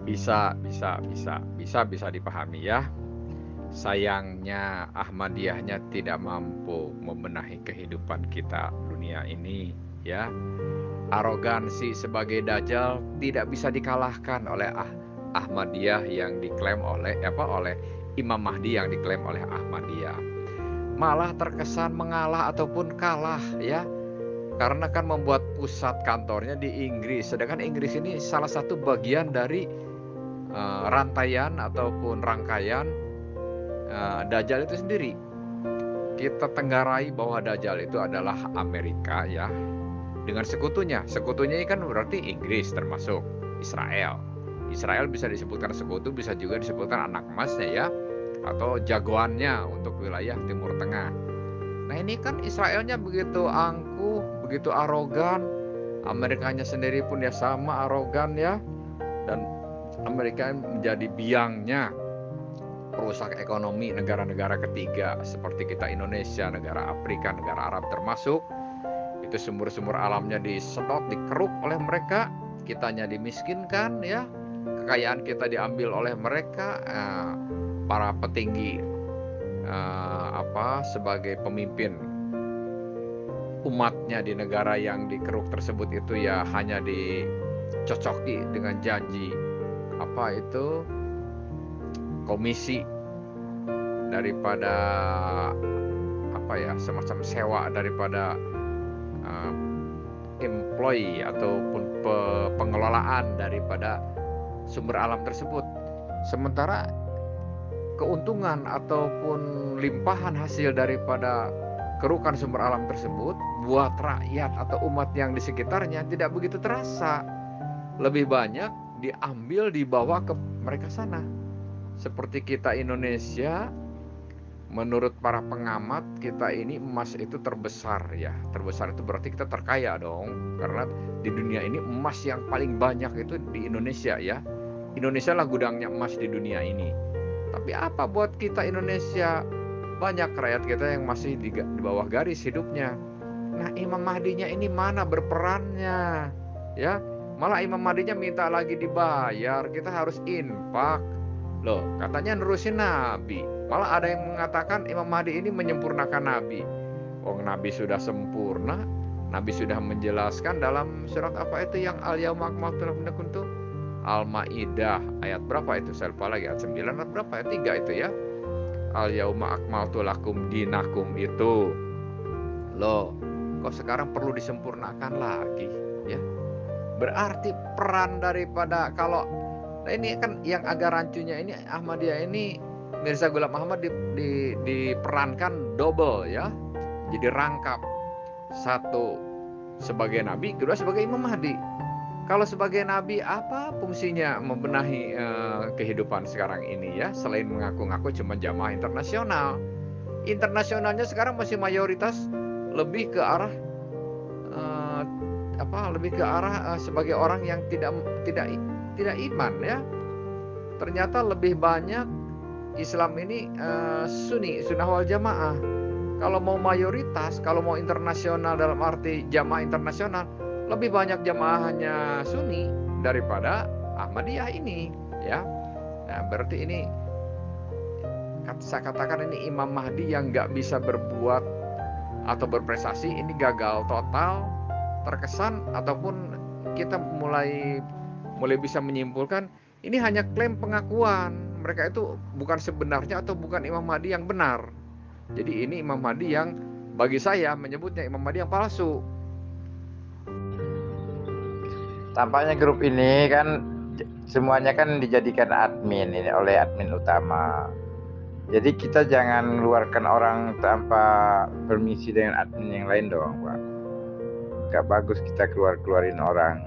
Bisa dipahami ya. Sayangnya Ahmadiyahnya tidak mampu membenahi kehidupan kita dunia ini ya. Arogansi sebagai dajjal tidak bisa dikalahkan oleh Ahmadiyah yang diklaim oleh Imam Mahdi yang diklaim oleh Ahmadiyah. Malah terkesan mengalah ataupun kalah ya. Karena kan membuat pusat kantornya di Inggris, sedangkan Inggris ini salah satu bagian dari rantaian ataupun rangkaian Dajjal itu sendiri. Kita tenggarai bahwa Dajjal itu adalah Amerika ya, dengan sekutunya. Sekutunya ini kan berarti Inggris termasuk Israel. Israel bisa disebutkan sekutu, bisa juga disebutkan anak emasnya ya, atau jagoannya untuk wilayah Timur Tengah. Nah ini kan Israelnya begitu angkuh, begitu arogan, Amerikanya sendiri pun ya sama arogan ya, dan Amerika menjadi biangnya perusak ekonomi negara-negara ketiga seperti kita Indonesia, negara Afrika, negara Arab termasuk. Itu sumber-sumber alamnya disedot, dikeruk oleh mereka, kitanya dimiskinkan ya, kekayaan kita diambil oleh mereka, para petinggi sebagai pemimpin umatnya di negara yang dikeruk tersebut itu ya hanya dicocoki dengan janji komisi daripada semacam sewa daripada employee ataupun pengelolaan daripada sumber alam tersebut. Sementara keuntungan ataupun limpahan hasil daripada kerukan sumber alam tersebut buat rakyat atau umat yang di sekitarnya tidak begitu terasa. Lebih banyak diambil, dibawa ke mereka sana. Seperti kita Indonesia, menurut para pengamat, kita ini emas itu terbesar ya. Terbesar itu berarti kita terkaya dong. Karena di dunia ini emas yang paling banyak itu di Indonesia ya. Indonesia lah gudangnya emas di dunia ini. Tapi apa buat kita Indonesia? Banyak rakyat kita yang masih di bawah garis hidupnya. Nah Imam Mahdinya ini mana berperannya? Ya, malah Imam Mahdinya minta lagi dibayar. Kita harus infak. Loh, katanya nerusin Nabi. Malah ada yang mengatakan Imam Mahdi ini menyempurnakan Nabi. Oh, Nabi sudah sempurna. Nabi sudah menjelaskan dalam surat apa itu yang Al-Yauma Akmaltu Lakum itu? Al-Maidah ayat berapa itu? Saya lupa lagi, ayat 9 atau berapa? Ayat 3 itu ya. Al-Yauma Akmaltu Lakum Dinakum itu. Loh, kok sekarang perlu disempurnakan lagi ya? Berarti peran daripada nah ini kan yang agak rancunya ini Ahmadiyah ini Mirza Ghulam Ahmad diperankan double ya. Jadi rangkap. Satu sebagai nabi, kedua sebagai Imam Mahdi. Kalau sebagai nabi apa fungsinya membenahi kehidupan sekarang ini ya, selain mengaku-ngaku cuma jamaah internasional. Internasionalnya sekarang masih mayoritas lebih ke arah sebagai orang yang tidak iman ya. Ternyata lebih banyak Islam ini sunnah wal jamaah. Kalau mau mayoritas, kalau mau internasional dalam arti jamaah internasional, lebih banyak jamaahnya Sunni daripada Ahmadiyah ini ya. Nah, berarti ini saya katakan ini Imam Mahdi yang nggak bisa berbuat atau berprestasi, ini gagal total, terkesan ataupun kita mulai bisa menyimpulkan ini hanya klaim pengakuan. Mereka itu bukan sebenarnya atau bukan Imam Mahdi yang benar. Jadi ini Imam Mahdi yang bagi saya menyebutnya Imam Mahdi yang palsu. Tampaknya grup ini kan semuanya kan dijadikan admin ini oleh admin utama. Jadi kita jangan mengeluarkan orang tanpa permisi dengan admin yang lain dong, Pak. Gak bagus kita keluarin orang.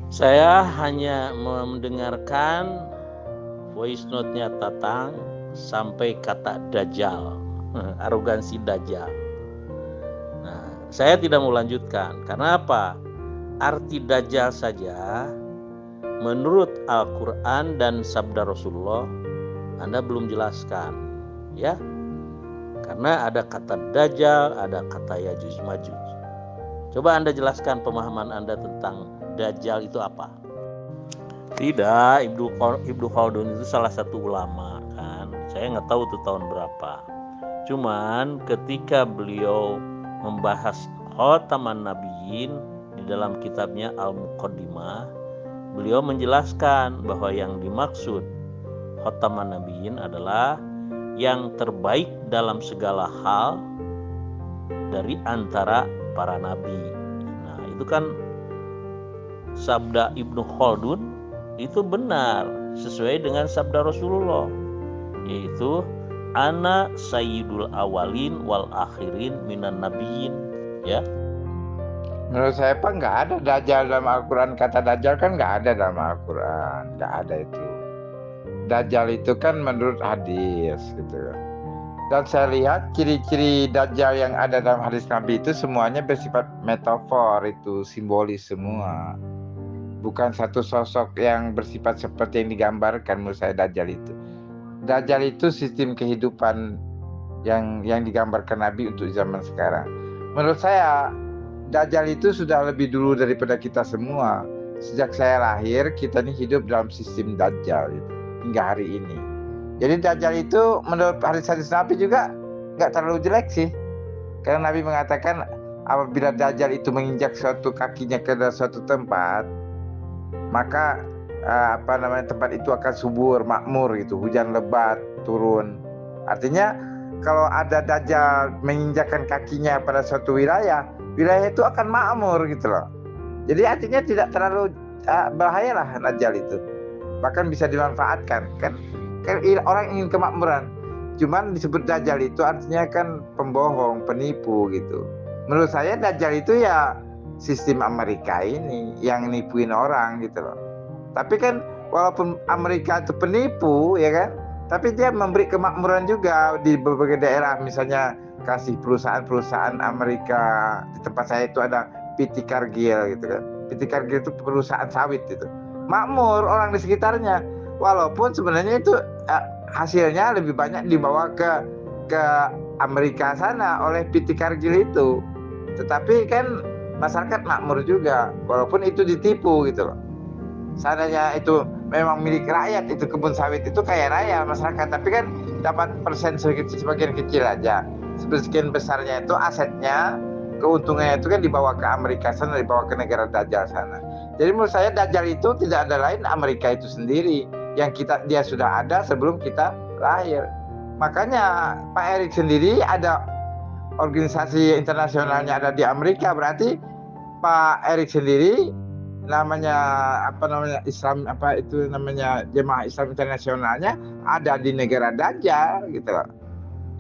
Saya hanya mendengarkan voice note-nya Tatang sampai kata Dajjal, arogansi Dajjal. Nah, saya tidak mau lanjutkan. Karena apa? Arti Dajjal saja menurut Al-Quran dan sabda Rasulullah Anda belum jelaskan ya. Karena ada kata Dajjal, ada kata Yajuj Majuj. Coba Anda jelaskan pemahaman Anda tentang Dajjal itu apa? Tidak, Ibnu Khaldun itu salah satu ulama kan. Saya nggak tahu tuh tahun berapa. Cuman ketika beliau membahas Khataman Nabiyyin di dalam kitabnya Al-Muqaddimah, beliau menjelaskan bahwa yang dimaksud Khataman Nabiyyin adalah yang terbaik dalam segala hal dari antara para nabi. Nah, itu kan sabda Ibnu Khaldun itu benar sesuai dengan sabda Rasulullah, yaitu ana sayyidul awalin wal akhirin minan nabiyyin, ya. Menurut saya Pak nggak ada Dajjal dalam Al-Quran. Kata Dajjal kan nggak ada dalam Al-Quran, nggak ada itu. Dajjal itu kan menurut hadis gitu. Dan saya lihat ciri-ciri Dajjal yang ada dalam hadis Nabi itu semuanya bersifat metafor, itu simbolis semua. Bukan satu sosok yang bersifat seperti yang digambarkan menurut saya Dajjal itu. Dajjal itu sistem kehidupan yang digambarkan Nabi untuk zaman sekarang. Menurut saya Dajjal itu sudah lebih dulu daripada kita semua. Sejak saya lahir kita ini hidup dalam sistem Dajjal itu, hingga hari ini. Jadi Dajjal itu menurut hadis-hadis Nabi juga nggak terlalu jelek sih. Karena Nabi mengatakan apabila Dajjal itu menginjak suatu kakinya ke suatu tempat, maka tempat itu akan subur, makmur gitu, hujan lebat turun. Artinya kalau ada Dajjal menginjakkan kakinya pada suatu wilayah itu akan makmur gitu loh. Jadi artinya tidak terlalu bahayalah Dajjal itu. Bahkan bisa dimanfaatkan kan orang ingin kemakmuran. Cuman disebut Dajjal itu artinya kan pembohong, penipu gitu. Menurut saya Dajjal itu ya sistem Amerika ini yang nipuin orang gitu loh. Tapi kan walaupun Amerika itu penipu ya kan, tapi dia memberi kemakmuran juga di berbagai daerah. Misalnya kasih perusahaan-perusahaan Amerika. Di tempat saya itu ada PT Cargill gitu kan. PT Cargill itu perusahaan sawit itu. Makmur orang di sekitarnya. Walaupun sebenarnya itu hasilnya lebih banyak dibawa ke Amerika sana oleh PT Cargill itu. Tetapi kan masyarakat makmur juga, walaupun itu ditipu gitu loh. Seandainya itu memang milik rakyat, itu kebun sawit itu kaya raya masyarakat, tapi kan dapat persen sebagian kecil aja. Sebagian besarnya itu asetnya, keuntungannya itu kan dibawa ke Amerika sana, dibawa ke negara Dajjal sana. Jadi menurut saya Dajjal itu tidak ada lain Amerika itu sendiri, yang dia sudah ada sebelum kita lahir. Makanya Pak Erik sendiri ada organisasi internasionalnya ada di Amerika, berarti Pak Erik sendiri namanya Islam Jemaah Islam Internasionalnya ada di negara Dajjal gitu loh.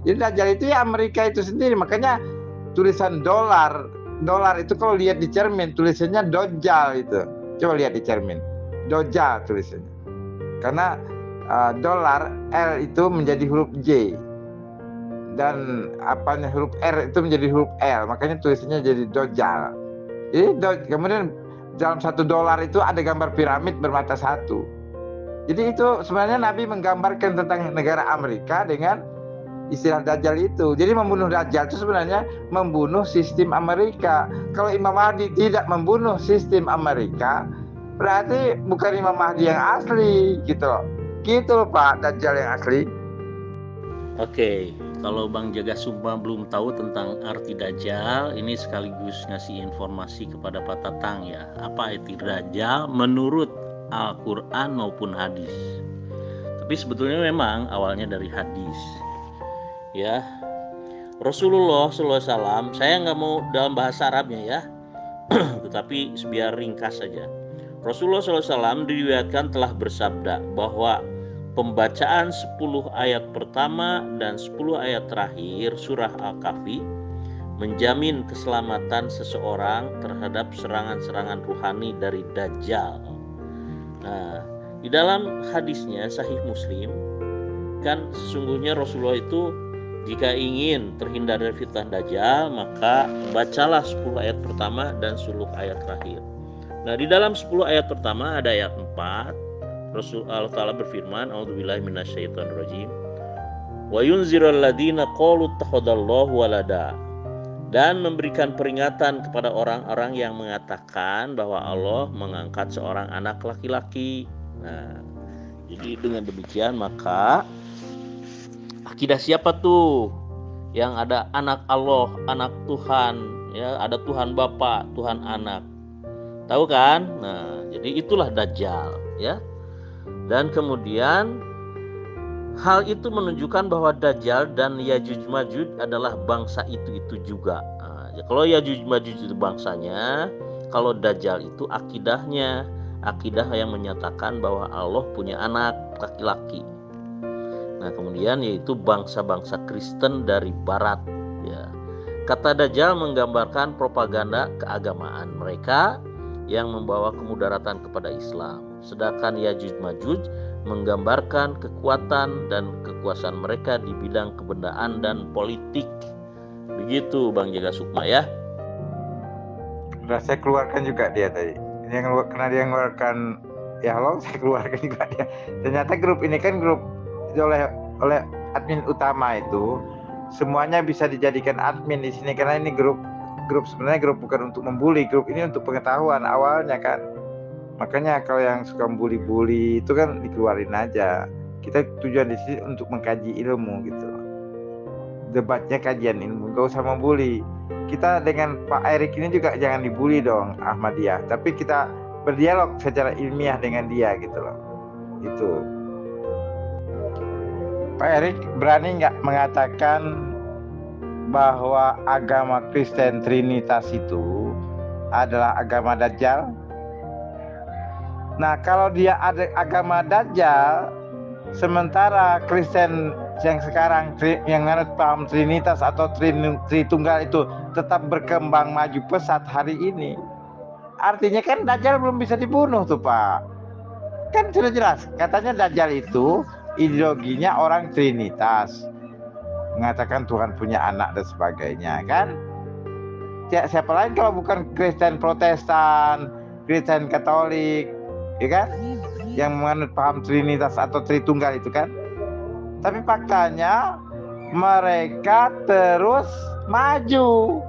Jadi Dajjal itu ya Amerika itu sendiri. Makanya tulisan dolar itu kalau lihat di cermin tulisannya Dajjal itu. Coba lihat di cermin, Dajjal tulisannya. Karena dolar L itu menjadi huruf J. Dan huruf R itu menjadi huruf L, makanya tulisannya jadi Dajjal. Jadi kemudian dalam $1 itu ada gambar piramid bermata satu. Jadi itu sebenarnya Nabi menggambarkan tentang negara Amerika dengan istilah Dajjal itu. Jadi membunuh Dajjal itu sebenarnya membunuh sistem Amerika. Kalau Imam Mahdi tidak membunuh sistem Amerika, berarti bukan Imam Mahdi yang asli gitu loh. Gitu loh Pak, Dajjal yang asli. Oke, kalau Bang Jaga Sukma belum tahu tentang arti Dajjal, ini sekaligus ngasih informasi kepada Pak Tatang ya. Apa arti Dajjal menurut Al-Quran maupun hadis. Tapi sebetulnya memang awalnya dari hadis. Ya, Rasulullah SAW, saya nggak mau dalam bahasa Arabnya ya, tetapi biar ringkas saja. Rasulullah SAW diriwayatkan telah bersabda bahwa pembacaan 10 ayat pertama dan 10 ayat terakhir surah Al-Kahfi menjamin keselamatan seseorang terhadap serangan-serangan ruhani dari Dajjal. Nah, di dalam hadisnya Sahih Muslim kan sesungguhnya Rasulullah itu jika ingin terhindar dari fitnah Dajjal maka bacalah 10 ayat pertama dan 10 ayat terakhir. Nah, di dalam 10 ayat pertama ada ayat 4. Allah Ta'ala berfirman, A'udzubillahi minasyaitonirrajim. Wa yunzirul ladzina qalu ittakhadallahu walada. dan memberikan peringatan kepada orang-orang yang mengatakan bahwa Allah mengangkat seorang anak laki-laki. Nah, jadi dengan demikian maka akidah siapa tuh yang ada anak Allah, anak Tuhan, ya, ada Tuhan Bapa, Tuhan Anak. Tahu kan? Nah, jadi itulah Dajjal, ya. Dan kemudian hal itu menunjukkan bahwa Dajjal dan Yajuj Majuj adalah bangsa itu juga. Nah, kalau Yajuj Majuj itu bangsanya, kalau Dajjal itu akidahnya, akidah yang menyatakan bahwa Allah punya anak laki-laki. Nah, kemudian yaitu bangsa-bangsa Kristen dari Barat. Ya. Kata Dajjal menggambarkan propaganda keagamaan mereka yang membawa kemudaratan kepada Islam. Sedangkan Yajuj Majuj menggambarkan kekuatan dan kekuasaan mereka di bidang kebendaan dan politik. Begitu Bang Jaga Sukma, ya. Udah saya keluarkan juga dia tadi. Karena dia mengeluarkan ya Allah, saya keluarkan juga dia. Ternyata grup ini kan grup oleh admin utama itu semuanya bisa dijadikan admin di sini, karena ini grup sebenarnya grup bukan untuk membuli, grup ini untuk pengetahuan awalnya kan. Makanya kalau yang suka bully itu kan dikeluarin aja. Kita tujuan di sini untuk mengkaji ilmu gitu. Debatnya kajian ilmu, gak usah membuli. Kita dengan Pak Erik ini juga jangan dibully dong Ahmadiyah, tapi kita berdialog secara ilmiah dengan dia gitu loh. Itu. Pak Erik berani nggak mengatakan bahwa agama Kristen Trinitas itu adalah agama Dajjal? Nah, kalau dia ada agama Dajjal, sementara Kristen yang sekarang yang menganut paham Trinitas atau Tritunggal itu tetap berkembang maju pesat hari ini, artinya kan Dajjal belum bisa dibunuh tuh Pak. Kan sudah jelas, katanya Dajjal itu ideologinya orang Trinitas, mengatakan Tuhan punya anak dan sebagainya kan. Siapa lain kalau bukan Kristen Protestan, Kristen Katolik, ya kan, yang menganut paham Trinitas atau Tritunggal itu kan. Tapi faktanya mereka terus maju.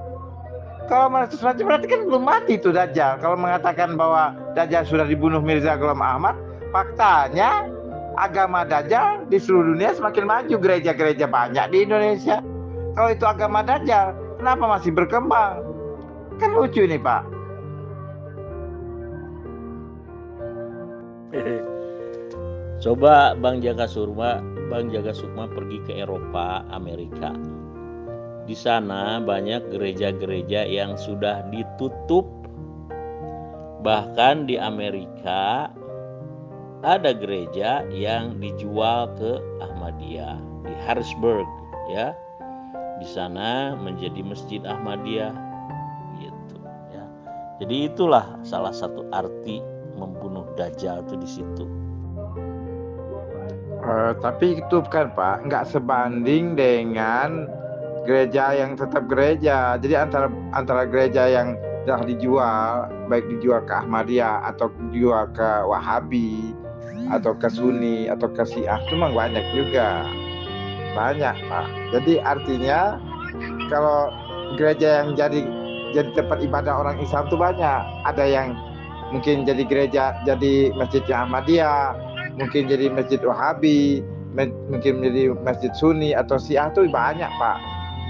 Kalau terus maju berarti kan belum mati tuh Dajjal. Kalau mengatakan bahwa Dajjal sudah dibunuh Mirza Ghulam Ahmad, faktanya agama Dajjal di seluruh dunia semakin maju, gereja-gereja banyak di Indonesia. Kalau itu agama Dajjal, kenapa masih berkembang? Kan lucu nih Pak. Coba Bang Jaga Sukma pergi ke Eropa, Amerika. Di sana banyak gereja-gereja yang sudah ditutup. Bahkan di Amerika ada gereja yang dijual ke Ahmadiyah di Harrisburg, ya. Di sana menjadi Masjid Ahmadiyah gitu, ya. Jadi itulah salah satu arti membunuh Dajjal itu di situ. Tapi itu kan Pak, nggak sebanding dengan gereja yang tetap gereja. Jadi antara gereja yang sudah dijual, baik dijual ke Ahmadiyah atau dijual ke Wahabi atau ke Sunni atau ke Syiah, itu memang banyak juga, banyak Pak. Jadi artinya kalau gereja yang jadi tempat ibadah orang Islam itu banyak. Ada yang mungkin jadi gereja, jadi masjidnya Ahmadiyah, mungkin jadi masjid Wahabi, mungkin menjadi masjid Sunni atau Syiah, itu banyak Pak.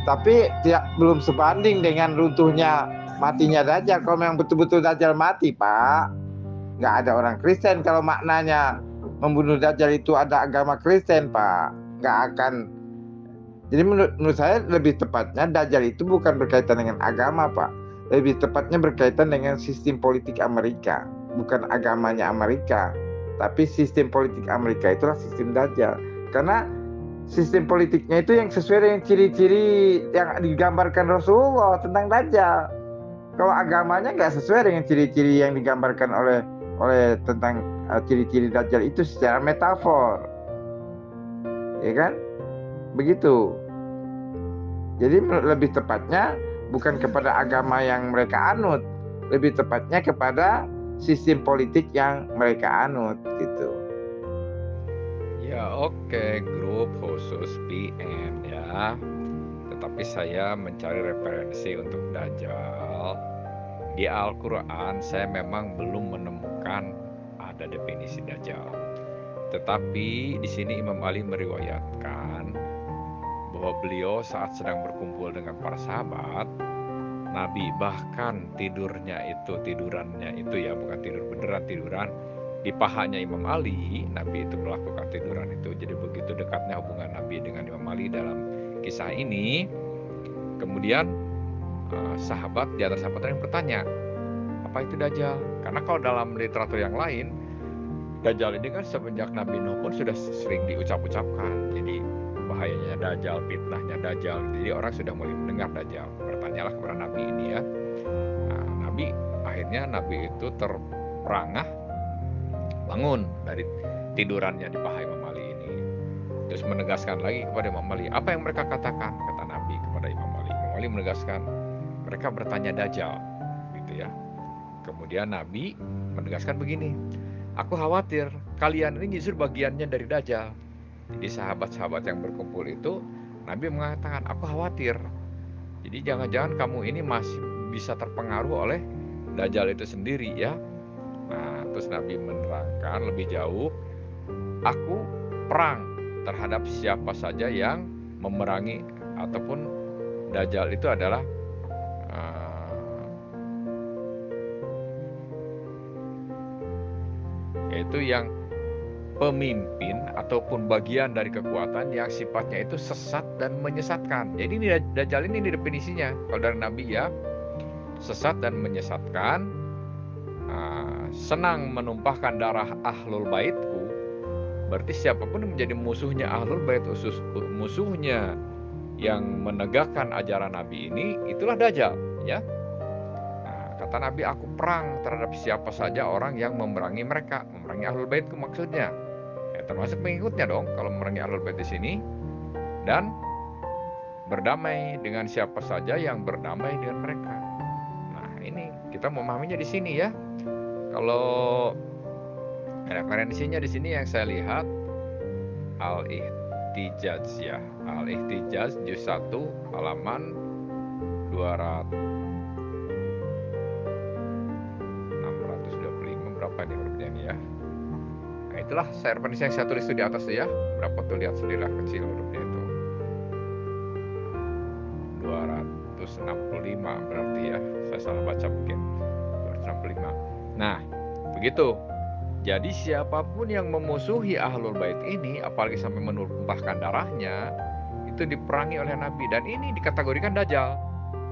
Tapi belum sebanding dengan runtuhnya, matinya Dajjal. Kalau memang betul-betul Dajjal mati Pak, nggak ada orang Kristen kalau maknanya membunuh Dajjal itu ada agama Kristen Pak, nggak akan. Jadi menurut saya lebih tepatnya Dajjal itu bukan berkaitan dengan agama Pak, lebih tepatnya berkaitan dengan sistem politik Amerika, bukan agamanya Amerika, tapi sistem politik Amerika itulah sistem Dajjal. Karena sistem politiknya itu yang sesuai dengan ciri-ciri yang digambarkan Rasulullah tentang Dajjal. Kalau agamanya nggak sesuai dengan ciri-ciri yang digambarkan oleh tentang ciri-ciri Dajjal itu secara metafor, ya kan? Begitu. Jadi lebih tepatnya bukan kepada agama yang mereka anut, lebih tepatnya kepada sistem politik yang mereka anut gitu. Ya oke, grup khusus PM ya. Tetapi saya mencari referensi untuk Dajjal di Al-Quran. Saya memang belum menemukan ada definisi Dajjal. Tetapi di sini Imam Ali meriwayatkan bahwa beliau saat sedang berkumpul dengan para sahabat, Nabi bahkan tidurannya itu ya, bukan tidur beneran, tiduran di pahanya Imam Ali. Nabi itu melakukan tiduran itu. Jadi begitu dekatnya hubungan Nabi dengan Imam Ali dalam kisah ini. Kemudian sahabat di atas sahabat yang bertanya, apa itu Dajjal? Karena kalau dalam literatur yang lain, Dajjal ini kan semenjak Nabi Nuh pun sudah sering diucap-ucapkan. Jadi bahayanya Dajjal, fitnahnya Dajjal. Jadi orang sudah mulai mendengar Dajjal. Bertanyalah kepada Nabi ini ya. Nah, akhirnya Nabi itu terperangah bangun dari tidurannya di paha Imam Ali ini. Terus menegaskan lagi kepada Imam Ali, apa yang mereka katakan? Kata Nabi kepada Imam Ali. Imam Ali menegaskan, mereka bertanya Dajjal, gitu ya. Kemudian Nabi menegaskan begini, aku khawatir kalian ini justru bagiannya dari Dajjal. Jadi sahabat-sahabat yang berkumpul itu, Nabi mengatakan, aku khawatir. Jadi jangan-jangan kamu ini masih bisa terpengaruh oleh Dajjal itu sendiri ya. Nah, terus Nabi menerangkan lebih jauh, aku perang terhadap siapa saja yang memerangi, ataupun Dajjal itu adalah yaitu yang pemimpin ataupun bagian dari kekuatan yang sifatnya itu sesat dan menyesatkan. Jadi ini Dajjal ini definisinya kalau dari Nabi ya, sesat dan menyesatkan, senang menumpahkan darah ahlul baitku. Berarti siapapun yang menjadi musuhnya ahlul bait, musuhnya yang menegakkan ajaran Nabi ini, itulah Dajjal ya. Kata Nabi, aku perang terhadap siapa saja orang yang memerangi mereka, memerangi ahlul baitku maksudnya. Ya, termasuk pengikutnya dong kalau memerangi ahlul bait di sini, dan berdamai dengan siapa saja yang berdamai dengan mereka. Nah, ini kita memahaminya di sini ya. Kalau referensinya di sini yang saya lihat Al-Ihtijaj ya. Al-Ihtijaj juz 1 halaman 625 berapa nih hurufnya nih ya. Nah, itulah referensi yang saya tulis itu di atas tuh ya. Berapa tuh, lihat sendirilah kecil hurufnya itu. 265 berarti ya. Saya salah baca mungkin. 265. Nah, begitu. Jadi siapapun yang memusuhi ahlul bait ini, apalagi sampai menumpahkan darahnya, itu diperangi oleh Nabi, dan ini dikategorikan Dajjal.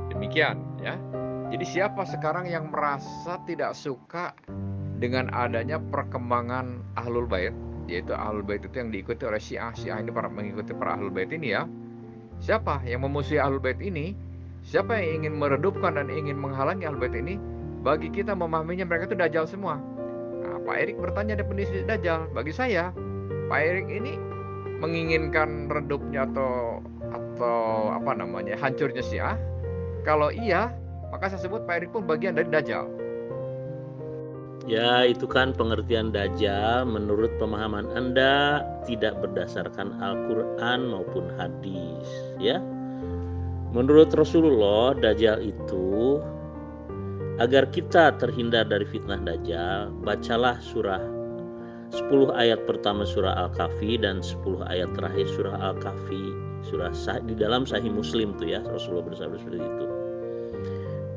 Demikian ya. Jadi siapa sekarang yang merasa tidak suka dengan adanya perkembangan ahlul bait, yaitu ahlul bait itu yang diikuti oleh Syiah ini para mengikuti para ahlul bait ini ya. Siapa yang memusuhi ahlul bait ini? Siapa yang ingin meredupkan dan ingin menghalangi ahlul bait ini? Bagi kita memahaminya mereka itu Dajjal semua. Nah, Pak Erik bertanya definisi Dajjal. Bagi saya, Pak Erik ini menginginkan redupnya atau hancurnya Syiah. Kalau iya, maka saya sebut Pak Erik pun bagian dari Dajjal. Ya, itu kan pengertian Dajjal menurut pemahaman Anda tidak berdasarkan Al-Quran maupun hadis ya. Menurut Rasulullah, Dajjal itu, agar kita terhindar dari fitnah Dajjal, bacalah surah 10 ayat pertama surah Al-Kahfi dan 10 ayat terakhir surah Al-Kahfi, di dalam Sahih Muslim tuh ya, Rasulullah bersabda seperti itu.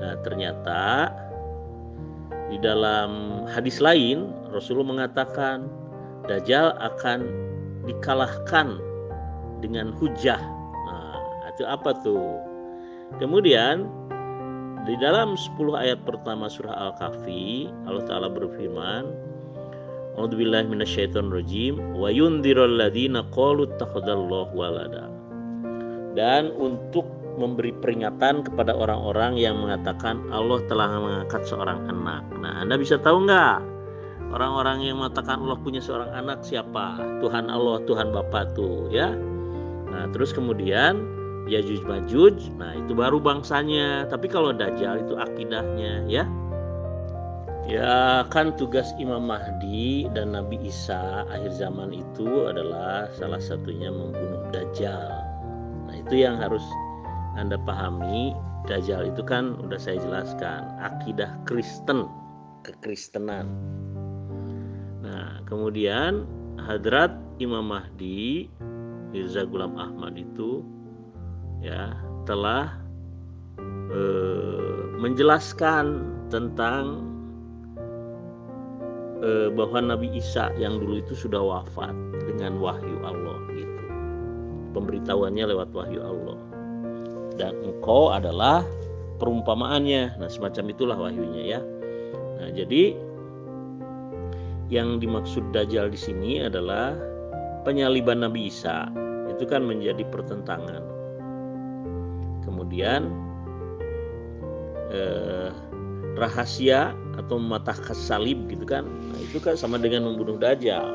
Nah, ternyata di dalam hadis lain Rasulullah mengatakan Dajjal akan dikalahkan dengan hujah. Nah, itu apa tuh? Kemudian di dalam 10 ayat pertama surah Al-Kahfi, Allah Ta'ala berfirman, A'udzubillahi minasyaitonirrajim, wa yundhirul ladzina qalu ittakhadallahu walada. Dan untuk memberi peringatan kepada orang-orang yang mengatakan Allah telah mengangkat seorang anak. Nah, Anda bisa tahu nggak orang-orang yang mengatakan Allah punya seorang anak siapa? Tuhan Allah, Tuhan Bapa tuh ya. Nah, terus kemudian Yajuj Majuj, nah itu baru bangsanya. Tapi kalau Dajjal itu akidahnya ya. Ya kan tugas Imam Mahdi dan Nabi Isa akhir zaman itu adalah salah satunya membunuh Dajjal. Nah itu yang harus Anda pahami, Dajjal itu kan udah saya jelaskan, akidah Kristen, kekristenan. Nah, kemudian Hadrat Imam Mahdi Mirza Ghulam Ahmad itu ya telah menjelaskan tentang bahwa Nabi Isa yang dulu itu sudah wafat dengan wahyu Allah gitu. Pemberitahuannya lewat wahyu Allah. Dan engkau adalah perumpamaannya. Nah, semacam itulah wahyunya ya. Nah, jadi yang dimaksud Dajjal di sini adalah penyaliban Nabi Isa. Itu kan menjadi pertentangan. Kemudian rahasia atau mematahkan salib gitu kan. Nah, itu kan sama dengan membunuh Dajjal.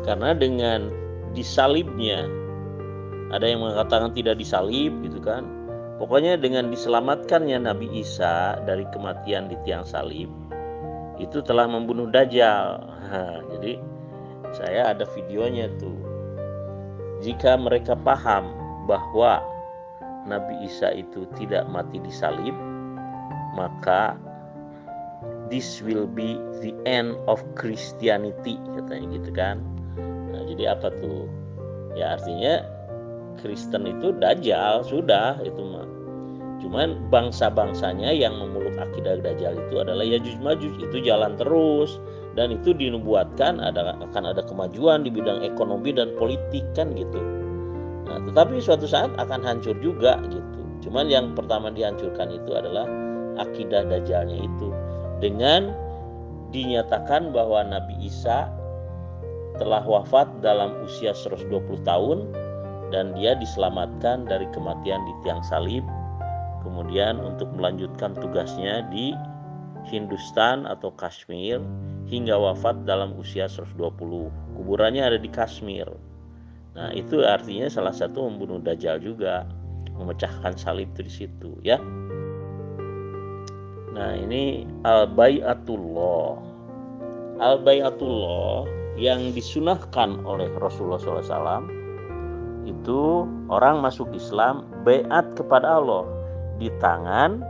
Karena dengan disalibnya, ada yang mengatakan tidak disalib gitu kan. Pokoknya dengan diselamatkannya Nabi Isa dari kematian di tiang salib, itu telah membunuh Dajjal. Nah, jadi saya ada videonya tuh. Jika mereka paham bahwa Nabi Isa itu tidak mati di salib, maka this will be the end of Christianity, katanya gitu kan. Nah, jadi apa tuh? Ya artinya Kristen itu Dajjal, sudah itu mah. Cuman bangsa-bangsanya yang memeluk akidah Dajjal itu adalah Yajuj Majuj, itu jalan terus, dan itu dinubuatkan akan ada kemajuan di bidang ekonomi dan politik kan gitu. Nah, tetapi suatu saat akan hancur juga gitu. Cuman yang pertama dihancurkan itu adalah akidah Dajjalnya itu, dengan dinyatakan bahwa Nabi Isa telah wafat dalam usia 120 tahun dan dia diselamatkan dari kematian di tiang salib, kemudian untuk melanjutkan tugasnya di Hindustan atau Kashmir hingga wafat dalam usia 120. Kuburannya ada di Kashmir. Nah, itu artinya salah satu membunuh Dajjal juga, memecahkan salib itu di situ ya. Nah, ini al-bai'atullah. Al-bai'atullah yang disunahkan oleh Rasulullah SAW, itu orang masuk Islam baiat kepada Allah di tangan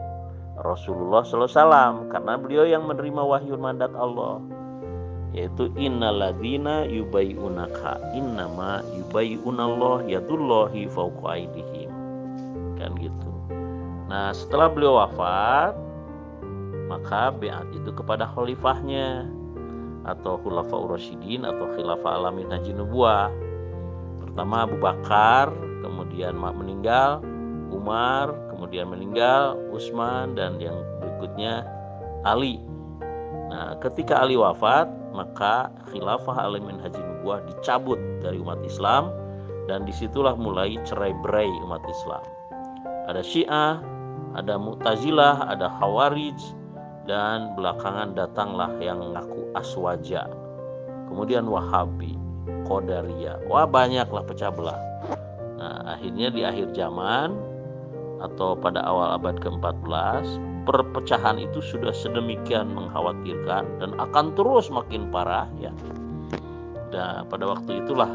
Rasulullah SAW, karena beliau yang menerima wahyu mandat Allah, yaitu innalladzina yubai'unaka innama yubai'unallah yadullahi fawqa aydihim, kan gitu. Nah, setelah beliau wafat, maka baiat itu kepada khalifahnya atau khulafaur rasyidin atau khilafah alamin haji nubuwah. Pertama Abu Bakar, kemudian meninggal Umar, kemudian meninggal Utsman, dan yang berikutnya Ali. Nah, ketika Ali wafat, maka khilafah alamin haji nubuwah dicabut dari umat Islam, dan disitulah mulai cerai-berai umat Islam. Ada Syiah, ada Mu'tazilah, ada Khawarij, dan belakangan datanglah yang ngaku Aswaja, kemudian Wahabi, Qadariyah. Wah, banyaklah pecah belah. Nah, akhirnya di akhir zaman atau pada awal abad ke-14, perpecahan itu sudah sedemikian mengkhawatirkan dan akan terus makin parah ya. Dan pada waktu itulah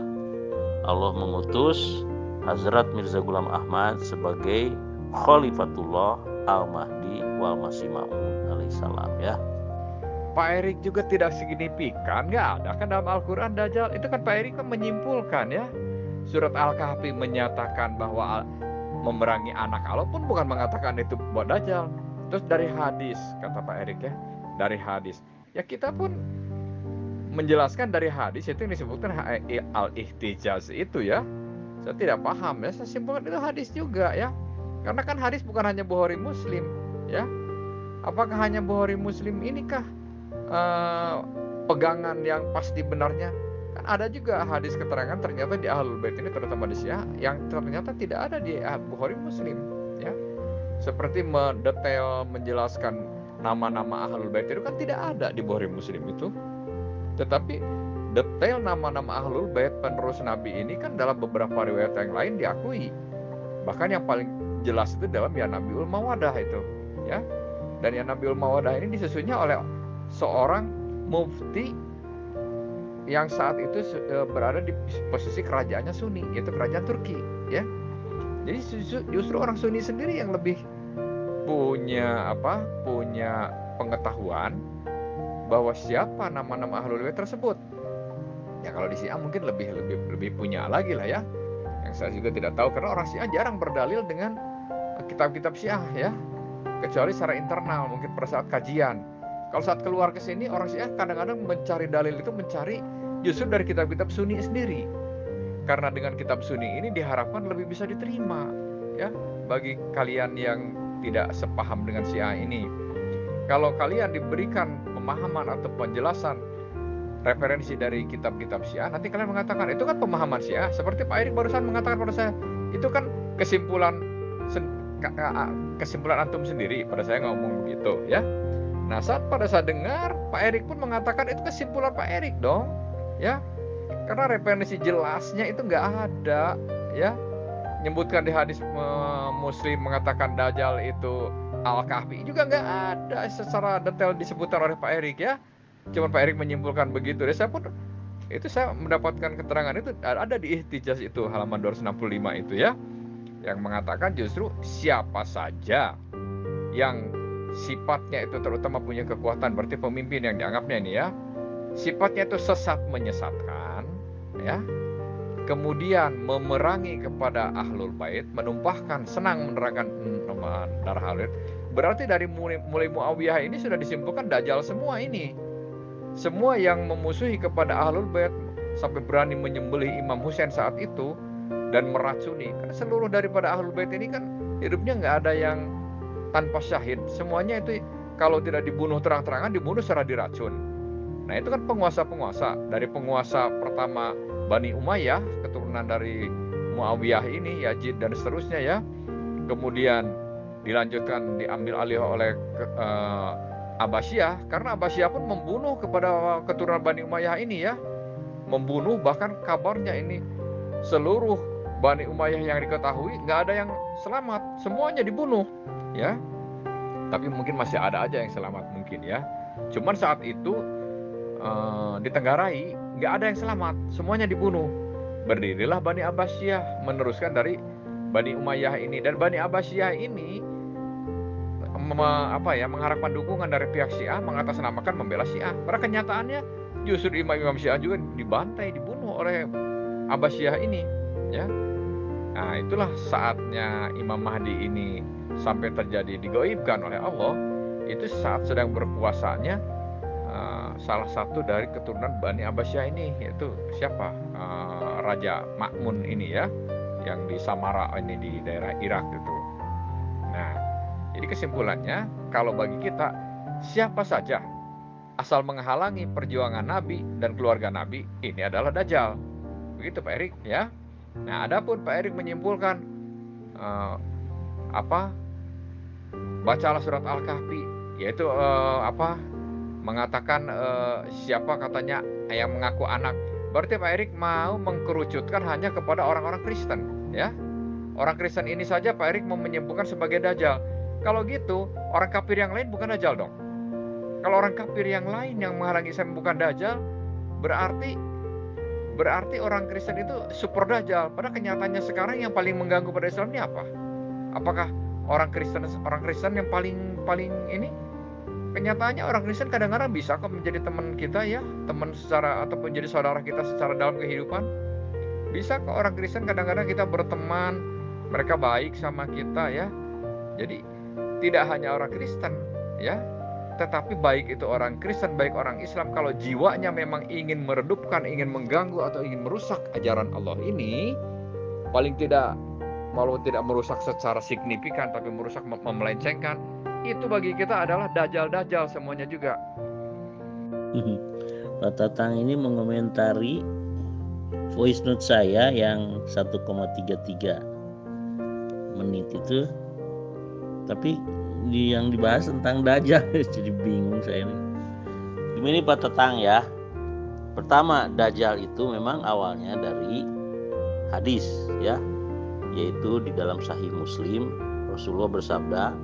Allah mengutus Hazrat Mirza Ghulam Ahmad sebagai Khalifatullah Al-Mahdi wal Masih Maud alaihissalam ya. Pak Erik juga tidak signifikan, nggak ada kan dalam Al-Quran Dajjal. Itu kan Pak Erik kan menyimpulkan ya. Surat Al-Kahfi menyatakan bahwa memerangi anak Allah pun bukan mengatakan itu buat Dajjal. Terus dari hadis, kata Pak Erik ya, dari hadis. Ya kita pun menjelaskan dari hadis, itu yang disebutkan al-ihtijaz itu ya. Saya tidak paham ya, saya simpulkan itu hadis juga ya. Karena kan hadis bukan hanya Bukhari Muslim ya. Apakah hanya Bukhari Muslim inikah pegangan yang pasti benarnya? Kan ada juga hadis keterangan ternyata di Ahlul Bait ini, terutama di Syiah, yang ternyata tidak ada di Bukhari Muslim ya. Seperti mendetail menjelaskan nama-nama Ahlul Bait itu kan tidak ada di Bukhari Muslim itu. Tetapi detail nama-nama Ahlul Bait penerus Nabi ini kan dalam beberapa riwayat yang lain diakui. Bahkan yang paling jelas itu dalam Ya Nabiul Mawadah itu ya. Dan Ya Nabiul Mawadah ini disusunnya oleh seorang mufti yang saat itu berada di posisi kerajaannya Sunni, yaitu kerajaan Turki ya. Jadi justru orang Sunni sendiri yang lebih punya pengetahuan bahwa siapa nama-nama ahlul bait tersebut. Ya kalau di Syiah mungkin lebih punya lagi lah ya. Yang saya juga tidak tahu karena orang Syiah jarang berdalil dengan kitab-kitab Syiah ya. Kecuali secara internal mungkin pada saat kajian. Kalau saat keluar ke sini orang Syiah kadang-kadang mencari dalil itu justru dari kitab-kitab Sunni sendiri. Karena dengan kitab Sunni ini diharapkan lebih bisa diterima ya bagi kalian yang tidak sepaham dengan Syiah ini. Kalau kalian diberikan pemahaman atau penjelasan referensi dari kitab-kitab Syiah, nanti kalian mengatakan itu kan pemahaman Syiah. Seperti Pak Erik barusan mengatakan pada saya, itu kan kesimpulan antum sendiri. Pada saya ngomong begitu ya. Nah pada saat dengar Pak Erik pun mengatakan itu kesimpulan Pak Erik dong ya. Karena referensi jelasnya itu nggak ada ya. Nyebutkan di hadis Muslim mengatakan Dajjal itu Al-Kahfi juga nggak ada secara detail disebutkan oleh Pak Erik ya. Cuma Pak Erik menyimpulkan begitu. Dan saya mendapatkan keterangan itu ada di Ihtijaz itu halaman 265 itu ya, yang mengatakan justru siapa saja yang sifatnya itu terutama punya kekuatan, berarti pemimpin yang dianggapnya ini ya, sifatnya itu sesat menyesatkan ya, kemudian memerangi kepada ahlul bait, menumpahkan senang menerangkan darah ahlul bait, berarti dari mulai Muawiyah ini sudah disimpulkan Dajjal semua ini. Semua yang memusuhi kepada ahlul bait sampai berani menyembelih Imam Husain saat itu dan meracuni, karena seluruh daripada ahlul bait ini kan hidupnya nggak ada yang tanpa syahid, semuanya itu kalau tidak dibunuh terang-terangan dibunuh secara diracun. Nah itu kan penguasa-penguasa, dari penguasa pertama Bani Umayyah, keturunan dari Muawiyah ini, Yazid dan seterusnya ya, kemudian dilanjutkan diambil alih oleh Abbasiyah, karena Abbasiyah pun membunuh kepada keturunan Bani Umayyah ini ya, membunuh, bahkan kabarnya ini seluruh Bani Umayyah yang diketahui nggak ada yang selamat, semuanya dibunuh ya. Tapi mungkin masih ada aja yang selamat mungkin ya. Cuman saat itu ditenggarai nggak ada yang selamat, semuanya dibunuh. Berdirilah Bani Abbasiyah meneruskan dari Bani Umayyah ini, dan Bani Abbasiyah ini mengharapkan dukungan dari pihak Syiah, mengatasnamakan membela Syiah. Pada kenyataannya justru imam-imam Syiah juga dibantai, dibunuh oleh Abbasiyah ini ya. Nah itulah saatnya Imam Mahdi ini sampai terjadi digaibkan oleh Allah, itu saat sedang berkuasanya salah satu dari keturunan Bani Abbasiyah ini, yaitu siapa? Raja Ma'mun ini ya, yang di Samara ini di daerah Irak itu. Nah jadi kesimpulannya, kalau bagi kita, siapa saja asal menghalangi perjuangan Nabi dan keluarga Nabi, ini adalah Dajjal. Begitu Pak Erik ya. Nah adapun Pak Erik menyimpulkan bacalah surat Al-Kahfi, yaitu mengatakan siapa katanya yang mengaku anak. Berarti Pak Erik mau mengkerucutkan hanya kepada orang-orang Kristen ya. Orang Kristen ini saja Pak Erik mau menyimpulkan sebagai Dajjal. Kalau gitu, orang kafir yang lain bukan Dajjal dong. Kalau orang kafir yang lain yang menghalangi Islam bukan Dajjal, berarti orang Kristen itu super Dajjal. Padahal kenyataannya sekarang yang paling mengganggu pada Islam ini apa? Apakah orang Kristen yang paling ini? Kenyataannya orang Kristen kadang-kadang bisa kok menjadi teman kita ya, teman secara ataupun jadi saudara kita secara dalam kehidupan. Bisa kok orang Kristen kadang-kadang kita berteman, mereka baik sama kita ya. Jadi tidak hanya orang Kristen ya, tetapi baik itu orang Kristen, baik orang Islam, kalau jiwanya memang ingin meredupkan, ingin mengganggu atau ingin merusak ajaran Allah ini, paling tidak walau tidak merusak secara signifikan tapi merusak, memelencengkan, itu bagi kita adalah Dajjal semuanya juga. Pak Tatang ini mengomentari voice note saya yang 1,33 menit itu, tapi yang dibahas tentang Dajjal. Jadi bingung saya ini. Gini Pak Tatang ya. Pertama, Dajjal itu memang awalnya dari hadis ya, yaitu di dalam Sahih Muslim Rasulullah bersabda,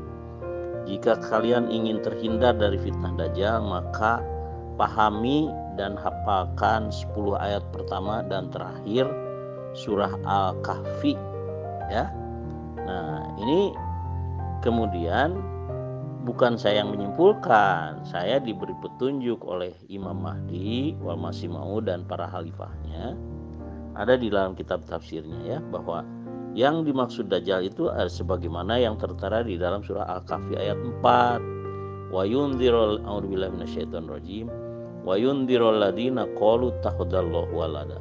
jika kalian ingin terhindar dari fitnah Dajjal, maka pahami dan hafalkan 10 ayat pertama dan terakhir surah Al-Kahfi ya. Nah, ini kemudian bukan saya yang menyimpulkan, saya diberi petunjuk oleh Imam Mahdi wal Masih Maud dan para khalifahnya. Ada di dalam kitab tafsirnya ya, bahwa yang dimaksud Dajjal itu sebagaimana yang tertera di dalam surah Al-Kahfi ayat 4. Wa yundzirul a'udzubillahi minasyaitonir rajim wa yundzirul ladina qalu takhadallahu walada.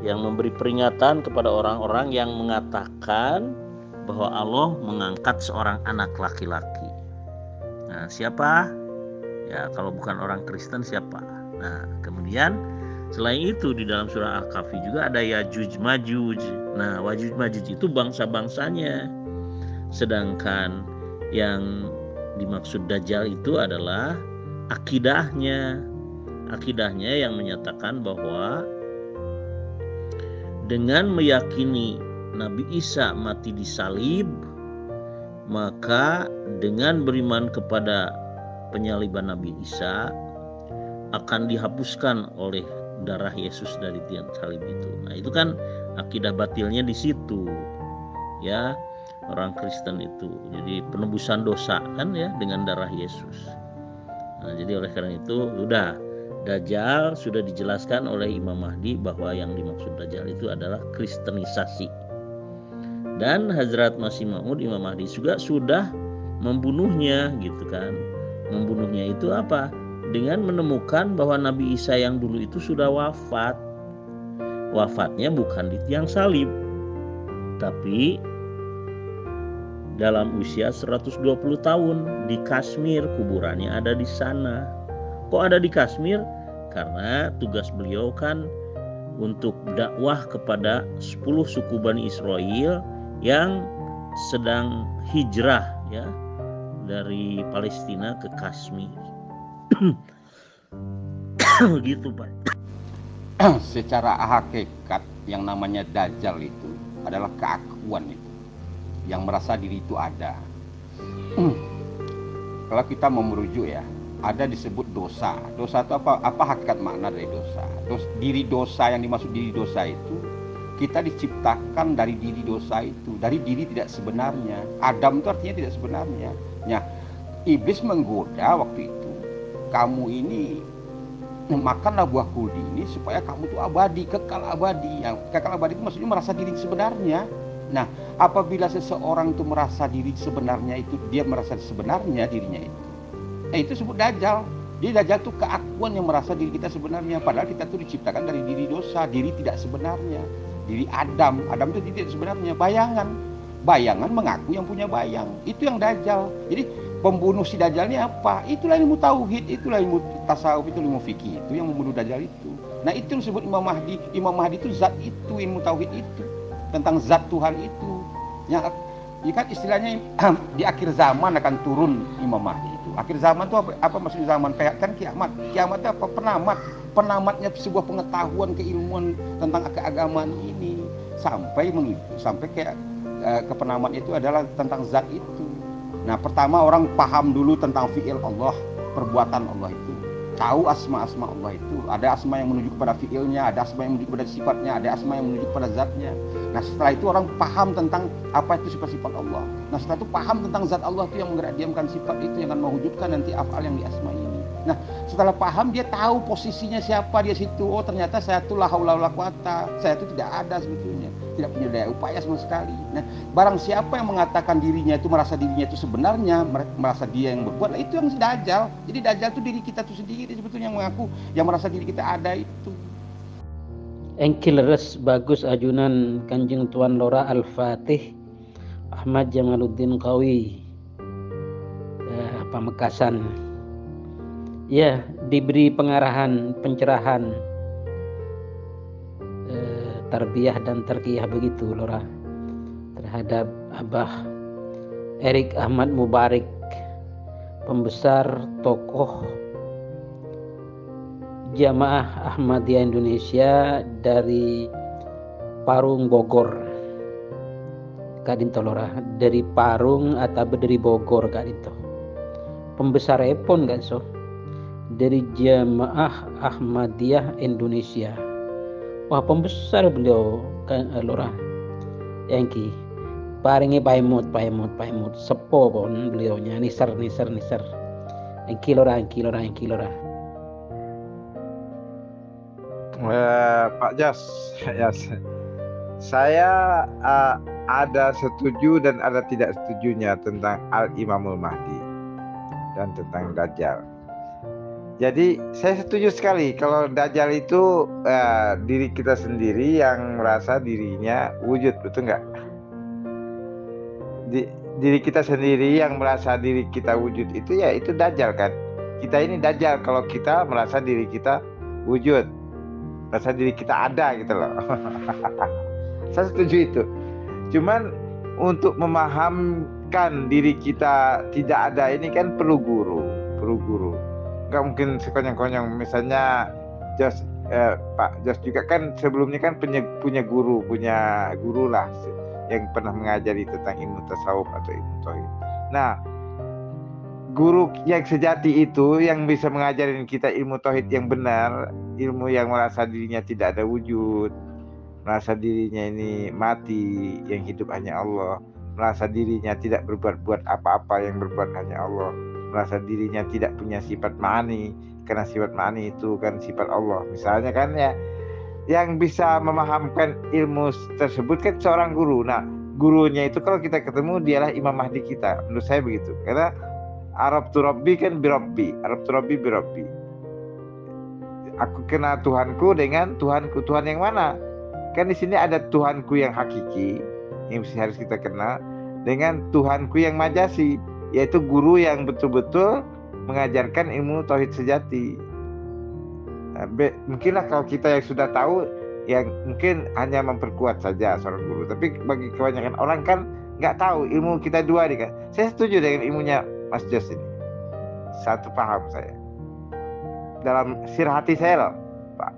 Yang memberi peringatan kepada orang-orang yang mengatakan bahwa Allah mengangkat seorang anak laki-laki. Nah, siapa? Ya, kalau bukan orang Kristen siapa? Nah, kemudian selain itu di dalam surah Al-Kahfi juga ada Yajuj Majuj. Nah, Yajuj Majuj itu bangsa-bangsanya. Sedangkan yang dimaksud Dajjal itu adalah akidahnya. Akidahnya yang menyatakan bahwa dengan meyakini Nabi Isa mati disalib, maka dengan beriman kepada penyaliban Nabi Isa akan dihapuskan oleh darah Yesus dari tiang salib itu. Nah, itu kan akidah batilnya di situ. Ya, orang Kristen itu. Jadi penebusan dosa kan ya dengan darah Yesus. Nah, jadi oleh karena itu udah Dajjal sudah dijelaskan oleh Imam Mahdi bahwa yang dimaksud Dajjal itu adalah kristenisasi. Dan Hazrat Masih Maud Imam Mahdi juga sudah membunuhnya gitu kan. Membunuhnya itu apa? Dengan menemukan bahwa Nabi Isa yang dulu itu sudah wafat. Wafatnya bukan di tiang salib, tapi dalam usia 120 tahun di Kashmir, kuburannya ada di sana. Kok ada di Kashmir? Karena tugas beliau kan untuk dakwah kepada 10 suku Bani Israel yang sedang hijrah ya dari Palestina ke Kashmir. Begitu Pak. Secara hakikat yang namanya Dajjal itu adalah keakuan itu, yang merasa diri itu ada. Kalau kita mau merujuk ya, ada disebut dosa. Dosa itu apa hakikat makna dari dosa? Diri dosa, yang dimaksud diri dosa itu kita diciptakan dari diri dosa itu, dari diri tidak sebenarnya. Adam itu artinya tidak sebenarnya. Nah, iblis menggoda waktu itu, kamu ini makanlah buah kuldi ini supaya kamu tuh abadi, kekal abadi. Yang kekal abadi itu maksudnya merasa diri sebenarnya. Nah, apabila seseorang itu merasa diri sebenarnya itu, dia merasa sebenarnya dirinya itu disebut Dajjal. Jadi Dajjal itu keakuan yang merasa diri kita sebenarnya, padahal kita tuh diciptakan dari diri dosa, diri tidak sebenarnya. Diri Adam itu tidak sebenarnya, bayangan mengaku yang punya bayang. Itu yang Dajjal. Jadi pembunuh si Dajjal ini apa? Itulah ilmu tauhid, itulah ilmu tasawuf, itu ilmu fikih, itu yang membunuh Dajjal itu. Nah, itu yang disebut Imam Mahdi. Imam Mahdi itu zat itu, ilmu tauhid itu, tentang zat Tuhan itu. Yang kan istilahnya di akhir zaman akan turun Imam Mahdi itu. Akhir zaman itu apa maksudnya zaman? Kan kiamat. Kiamat itu apa? Penamatnya sebuah pengetahuan, keilmuan tentang keagamaan ini sampai ke penamat itu adalah tentang zat itu. Nah, pertama orang paham dulu tentang fi'il Allah, perbuatan Allah itu. Tahu asma-asma Allah itu. Ada asma yang menuju kepada fi'ilnya, ada asma yang menuju kepada sifatnya, ada asma yang menuju kepada zatnya. Nah, setelah itu orang paham tentang apa itu sifat-sifat Allah. Nah, setelah itu paham tentang zat Allah itu yang menggerak-diamkan sifat itu, yang akan mewujudkan nanti af'al yang di asma ini. Nah, setelah paham dia tahu posisinya siapa dia situ. Oh, ternyata saya itu la haula wala quwata. Saya itu tidak ada sebetulnya. Tidak punya daya upaya sama sekali. Nah, barang siapa yang mengatakan dirinya itu, merasa dirinya itu sebenarnya, merasa dia yang berbuat, itu yang Dajjal. Jadi Dajjal itu diri kita itu sendiri sebetulnya, yang mengaku, yang merasa diri kita ada itu. Engkil res bagus ajunan Kanjeng Tuan Lora Al-Fatih Ahmad Jamaluddin Qawi, Pamekasan. Ya, diberi pengarahan, pencerahan, tarbiyah dan terkiyah begitu Lora terhadap Abah Erik Ahmad Mubarik, pembesar tokoh Jamaah Ahmadiyah Indonesia dari Parung Bogor. Kadinto Lora dari Parung atau dari Bogor kadinto. Pembesar epon kan so dari Jamaah Ahmadiyah Indonesia. Wah, pembesar beliau kan Lora. Yangki paringi paimut sepo pun beliaunya niser. Engkilora. Pak Jas, ya, saya ada setuju dan ada tidak setujunya tentang Al-Imamul Mahdi dan tentang Dajjal. Jadi saya setuju sekali kalau Dajjal itu diri kita sendiri yang merasa dirinya wujud, betul nggak? Diri kita sendiri yang merasa diri kita wujud itu ya itu Dajjal kan. Kita ini Dajjal kalau kita merasa diri kita wujud, merasa diri kita ada gitu loh. Saya setuju itu. Cuman untuk memahamkan diri kita tidak ada ini kan perlu guru. Nggak mungkin sekonyong-konyong. Misalnya Pak Jos juga kan sebelumnya kan punya guru lah yang pernah mengajari tentang ilmu tasawuf atau ilmu tauhid. Nah, guru yang sejati itu yang bisa mengajarin kita ilmu tauhid yang benar, ilmu yang merasa dirinya tidak ada wujud, merasa dirinya ini mati, yang hidup hanya Allah, merasa dirinya tidak berbuat apa-apa, yang berbuat hanya Allah, merasa dirinya tidak punya sifat ma'ani, karena sifat ma'ani itu kan sifat Allah. Misalnya kan ya, yang bisa memahamkan ilmu tersebut kan seorang guru. Nah, gurunya itu kalau kita ketemu dialah Imam Mahdi kita. Menurut saya begitu. Karena Arabtu Rabbi kan birabbi. Aku kenal Tuhanku dengan Tuhanku. Tuhan yang mana? Kan di sini ada Tuhanku yang hakiki yang harus kita kenal dengan Tuhanku yang majasi, yaitu guru yang betul-betul mengajarkan ilmu tauhid sejati. Mungkinlah kalau kita yang sudah tahu, yang mungkin hanya memperkuat saja seorang guru. Tapi bagi kebanyakan orang kan nggak tahu ilmu kita dua nih kan. Saya setuju dengan ilmunya Mas Jos ini. Satu paham saya. Dalam sir hati saya loh, Pak.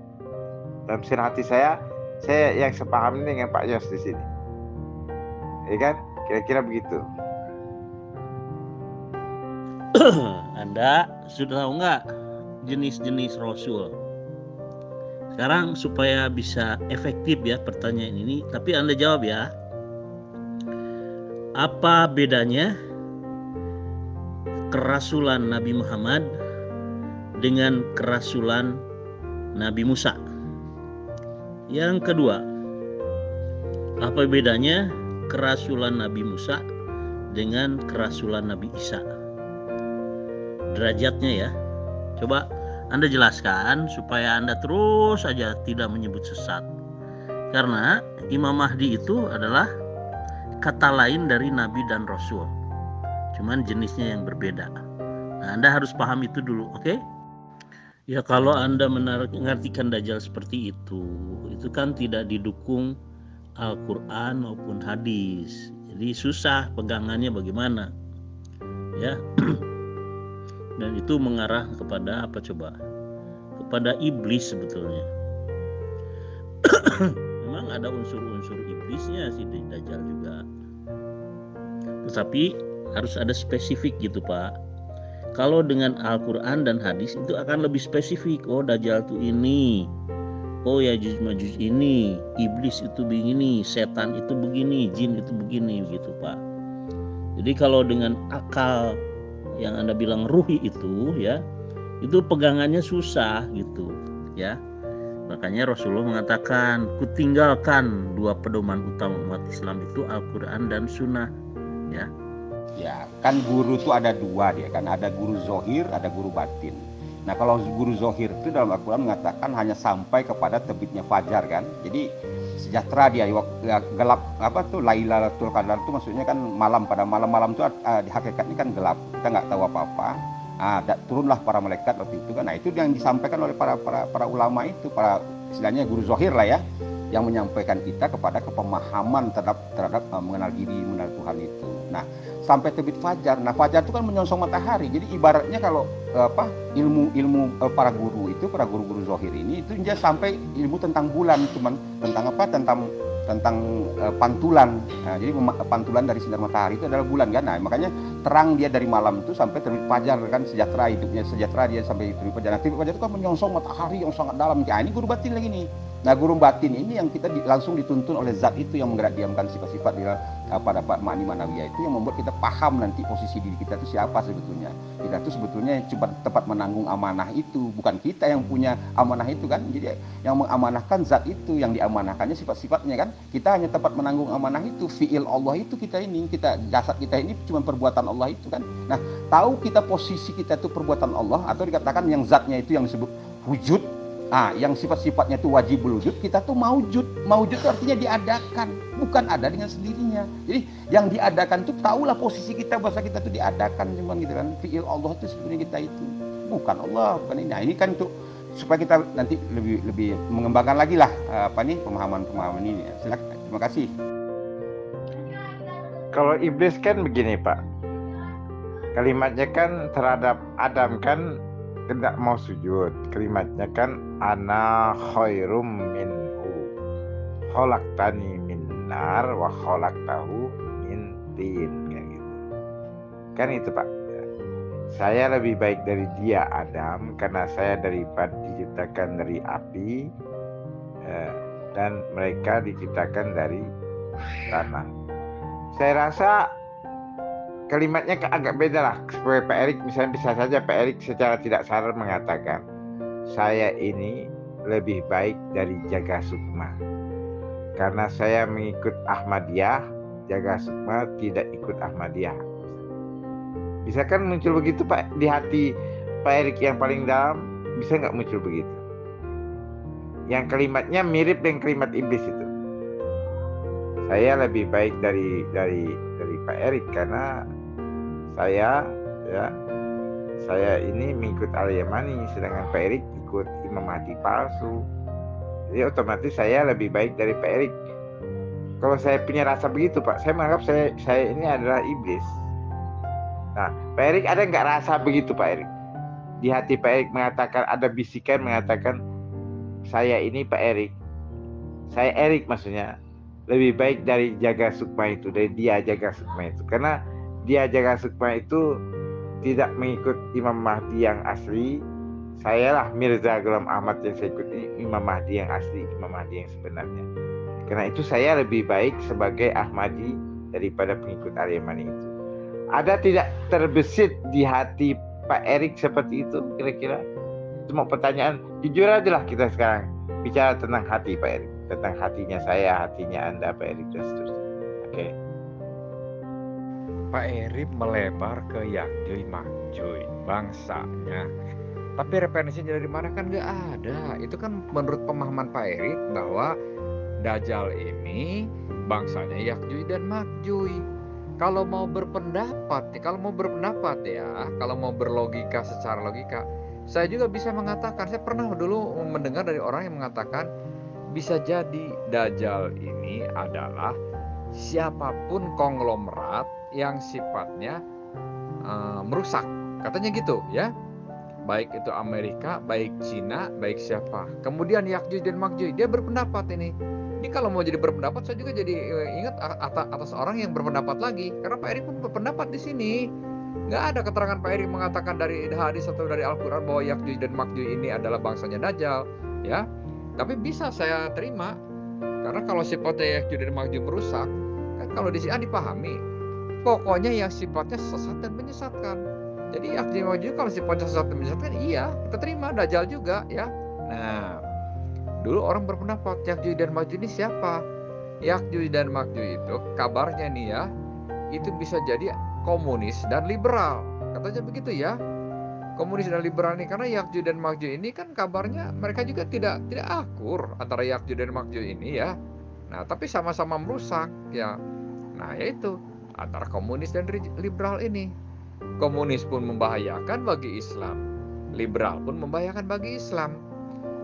Dalam sir hati saya yang sepaham ini dengan Pak Jos di sini. Ya kan? Kira-kira begitu. Anda sudah tahu nggak jenis-jenis Rasul? Sekarang supaya bisa efektif ya pertanyaan ini, tapi Anda jawab ya. Apa bedanya kerasulan Nabi Muhammad dengan kerasulan Nabi Musa? Yang kedua, apa bedanya kerasulan Nabi Musa dengan kerasulan Nabi Isa? Derajatnya ya. Coba Anda jelaskan supaya Anda terus saja tidak menyebut sesat. Karena Imam Mahdi itu adalah kata lain dari Nabi dan Rasul. Cuman jenisnya yang berbeda. Nah, Anda harus paham itu dulu, oke? Ya kalau Anda mengartikan Dajjal seperti itu kan tidak didukung Al-Quran maupun hadis. Jadi susah pegangannya bagaimana. Ya. Dan itu mengarah kepada apa coba? Kepada iblis sebetulnya. Memang ada unsur-unsur iblisnya si Dajjal juga. Tetapi harus ada spesifik gitu Pak. Kalau dengan Al-Quran dan hadis itu akan lebih spesifik. Oh Dajjal itu ini. Oh Yajuj Majuj ini. Iblis itu begini. Setan itu begini. Jin itu begini gitu Pak. Jadi kalau dengan akal yang Anda bilang ruhi itu ya, itu pegangannya susah gitu ya. Makanya Rasulullah mengatakan, kutinggalkan dua pedoman utama umat Islam itu Al-Quran dan Sunnah ya. Ya kan guru itu ada dua dia kan, ada guru zohir, ada guru batin. Nah kalau guru zohir itu dalam Al-Quran mengatakan hanya sampai kepada terbitnya fajar kan. Jadi sejahtera dia gelap apa tuh Lailatul Qadar itu maksudnya kan malam, pada malam itu di hakikatnya kan gelap, kita nggak tahu apa-apa. Turunlah para malaikat waktu itu kan. Nah itu yang disampaikan oleh para ulama itu, para istilahnya guru zohir lah ya, yang menyampaikan kita kepada kepemahaman terhadap mengenal diri, mengenal Tuhan itu. Nah sampai terbit fajar. Nah fajar itu kan menyongsong matahari. Jadi ibaratnya kalau ilmu para guru itu, para guru-guru zohir ini itu dia sampai ilmu tentang bulan, cuman tentang apa? Tentang pantulan. Nah, jadi pantulan dari sinar matahari itu adalah bulan kan. Nah, makanya terang dia dari malam itu sampai terbit fajar kan, sejahtera hidupnya, sejahtera dia sampai terbit fajar. Nah, terbit fajar itu kan menyongsong matahari yang sangat dalam. Nah, ini guru batin lagi nih. Nah, gurun batin ini yang kita langsung dituntun oleh zat itu yang menggerak-diamkan sifat-sifat di pada makni manawiyah itu, yang membuat kita paham nanti posisi diri kita itu siapa sebetulnya. Kita itu sebetulnya cuma tempat menanggung amanah itu, bukan kita yang punya amanah itu kan. Jadi yang mengamanahkan zat itu, yang diamanahkannya sifat-sifatnya kan. Kita hanya tempat menanggung amanah itu, fiil Allah itu kita ini, jasad kita ini cuma perbuatan Allah itu kan. Nah, tahu kita posisi kita itu perbuatan Allah, atau dikatakan yang zatnya itu yang disebut wujud. Yang sifat-sifatnya itu wajibul wujud, kita tuh maujud. Maujud itu artinya diadakan, bukan ada dengan sendirinya. Jadi yang diadakan tuh tahulah posisi kita, bahasa kita tuh diadakan, cuman gitu kan. Fiil Allah itu sebenarnya kita itu, bukan Allah, bukan ini. Nah, ini kan tuh supaya kita nanti lebih mengembangkan lagi lah pemahaman ini. Silakan. Terima kasih. Kalau iblis kan begini Pak, kalimatnya kan terhadap Adam kan tidak mau sujud. Kalimatnya kan ana khairum minhu khalaqtani min nar wa khalaqtahu min tin, kayak gitu. Kan itu Pak. Saya lebih baik dari dia Adam karena saya diciptakan dari api, dan mereka diciptakan dari tanah. Saya rasa kalimatnya agak beda lah. Seperti Pak Erik misalnya, bisa saja Pak Erik secara tidak sadar mengatakan, saya ini lebih baik dari Jaga Sukma karena saya mengikut Ahmadiyah, Jaga Sukma tidak ikut Ahmadiyah. Bisa kan muncul begitu Pak di hati Pak Erik yang paling dalam? Bisa nggak muncul begitu? Yang kalimatnya mirip dengan kalimat iblis itu. Saya lebih baik dari Pak Erik karena saya ini mengikut Al-Yamani, sedangkan Pak Erik ikut Imam Mahdi palsu. Jadi otomatis saya lebih baik dari Pak Erik. Kalau saya punya rasa begitu Pak, saya menganggap saya ini adalah iblis. Nah, Pak Erik ada nggak rasa begitu Pak Erik? Di hati Pak Erik mengatakan, ada bisikan mengatakan, saya ini Pak Erik, saya Erik maksudnya, lebih baik dari Jaga Sukma itu, dari dia Jaga Sukma itu. Karena dia Jaga Sukma itu tidak mengikut Imam Mahdi yang asli. Saya lah Mirza Ghulam Ahmad yang saya ikuti Imam Mahdi yang asli, Imam Mahdi yang sebenarnya. Karena itu saya lebih baik sebagai Ahmadi daripada pengikut Al-Yamani itu. Ada tidak terbesit di hati Pak Erik seperti itu kira-kira? Itu mau pertanyaan, jujur aja lah kita sekarang bicara tentang hati Pak Erik, tentang hatinya saya, hatinya Anda Pak Erik, dan seterusnya. Oke. Pak Erik melebar ke Yakjuj Makjuj bangsanya. Tapi referensinya dari mana kan nggak ada. Itu kan menurut pemahaman Pak Erik bahwa Dajjal ini bangsanya Yakjuj dan Makjuj. Kalau mau berpendapat ya, kalau mau berlogika secara logika, saya juga bisa mengatakan, saya pernah dulu mendengar dari orang yang mengatakan bisa jadi Dajjal ini adalah siapapun konglomerat yang sifatnya merusak, katanya gitu ya. Baik itu Amerika, baik Cina, baik siapa. Kemudian Yakjuj dan Makjuj, dia berpendapat ini. Ini kalau mau jadi berpendapat, saya juga jadi ingat atas orang yang berpendapat lagi. Karena Pak Erik pun berpendapat di sini. Nggak ada keterangan Pak Erik mengatakan dari hadis atau dari Al-Quran bahwa Yakjuj dan Makjuj ini adalah bangsanya Dajjal, ya. Tapi bisa saya terima, karena kalau sifatnya Yakjuj dan Makjuj merusak, kan kalau di sini dipahami, pokoknya yang sifatnya sesat dan menyesatkan. Jadi Yakjuj dan Makjuj kalau sifatnya sesat dan menyesatkan, iya kita terima. Dajjal juga, ya. Nah, dulu orang berpendapat Yakjuj dan Makjuj ini siapa? Yakjuj dan Makjuj itu kabarnya nih ya, itu bisa jadi komunis dan liberal, katanya begitu ya. Komunis dan liberal ini, karena Yakjuj dan Makjuj ini kan kabarnya mereka juga tidak akur antara Yakjuj dan Makjuj ini ya. Nah, tapi sama-sama merusak ya. Nah, yaitu antara komunis dan liberal ini. Komunis pun membahayakan bagi Islam, liberal pun membahayakan bagi Islam.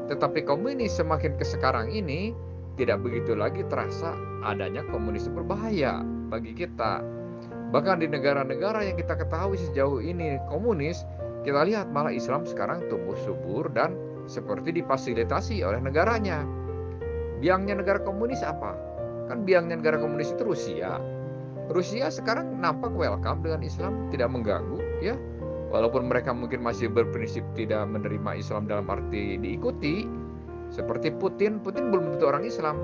Tetapi komunis semakin ke sekarang ini tidak begitu lagi terasa adanya komunis berbahaya bagi kita. Bahkan di negara-negara yang kita ketahui sejauh ini komunis, kita lihat malah Islam sekarang tumbuh subur dan seperti difasilitasi oleh negaranya. Biangnya negara komunis apa? Kan biangnya negara komunis itu Rusia. Rusia sekarang nampak welcome dengan Islam, tidak mengganggu ya. Walaupun mereka mungkin masih berprinsip tidak menerima Islam dalam arti diikuti, Seperti Putin belum tentu orang Islam,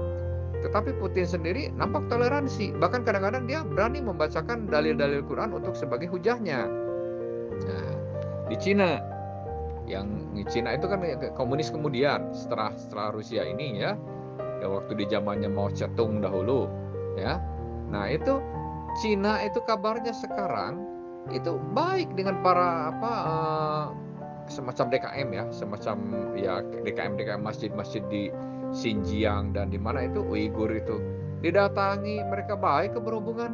tetapi Putin sendiri nampak toleransi. Bahkan kadang-kadang dia berani membacakan dalil-dalil Quran untuk sebagai hujahnya. Nah, di Cina itu kan komunis kemudian setelah Rusia ini ya waktu di zamannya Mao Zedong dahulu ya. Nah, itu Cina itu kabarnya sekarang itu baik dengan para semacam DKM ya, semacam ya DKM masjid-masjid di Xinjiang dan di mana itu Uighur itu didatangi, mereka baik berhubungan.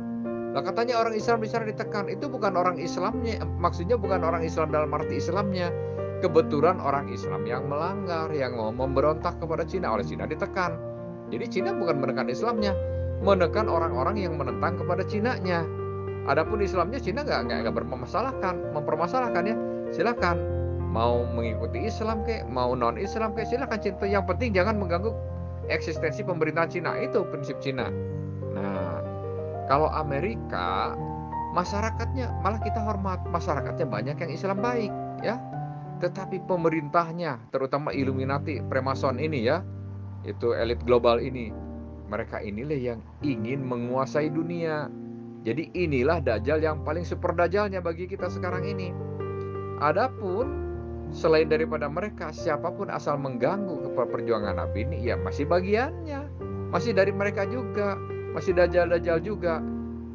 Lah katanya orang Islam di sana ditekan, itu bukan orang Islamnya, maksudnya bukan orang Islam dalam arti Islamnya. Kebetulan orang Islam yang melanggar, yang mau memberontak kepada Cina, oleh Cina ditekan. Jadi Cina bukan menekan Islamnya, menekan orang-orang yang menentang kepada Cinanya. Adapun Islamnya Cina nggak mempermasalahkan ya, silakan mau mengikuti Islam kek, mau non Islam kek, silakan. Yang penting jangan mengganggu eksistensi pemerintahan Cina, itu prinsip Cina. Nah, kalau Amerika masyarakatnya malah kita hormat, masyarakatnya banyak yang Islam baik ya, tetapi pemerintahnya terutama Illuminati, Freemason ini ya, itu elit global ini, mereka inilah yang ingin menguasai dunia. Jadi inilah dajjal yang paling super dajjalnya bagi kita sekarang ini. Adapun selain daripada mereka, siapapun asal mengganggu kepada perjuangan Nabi ini, ya masih bagiannya, masih dari mereka juga, masih dajjal-dajjal juga.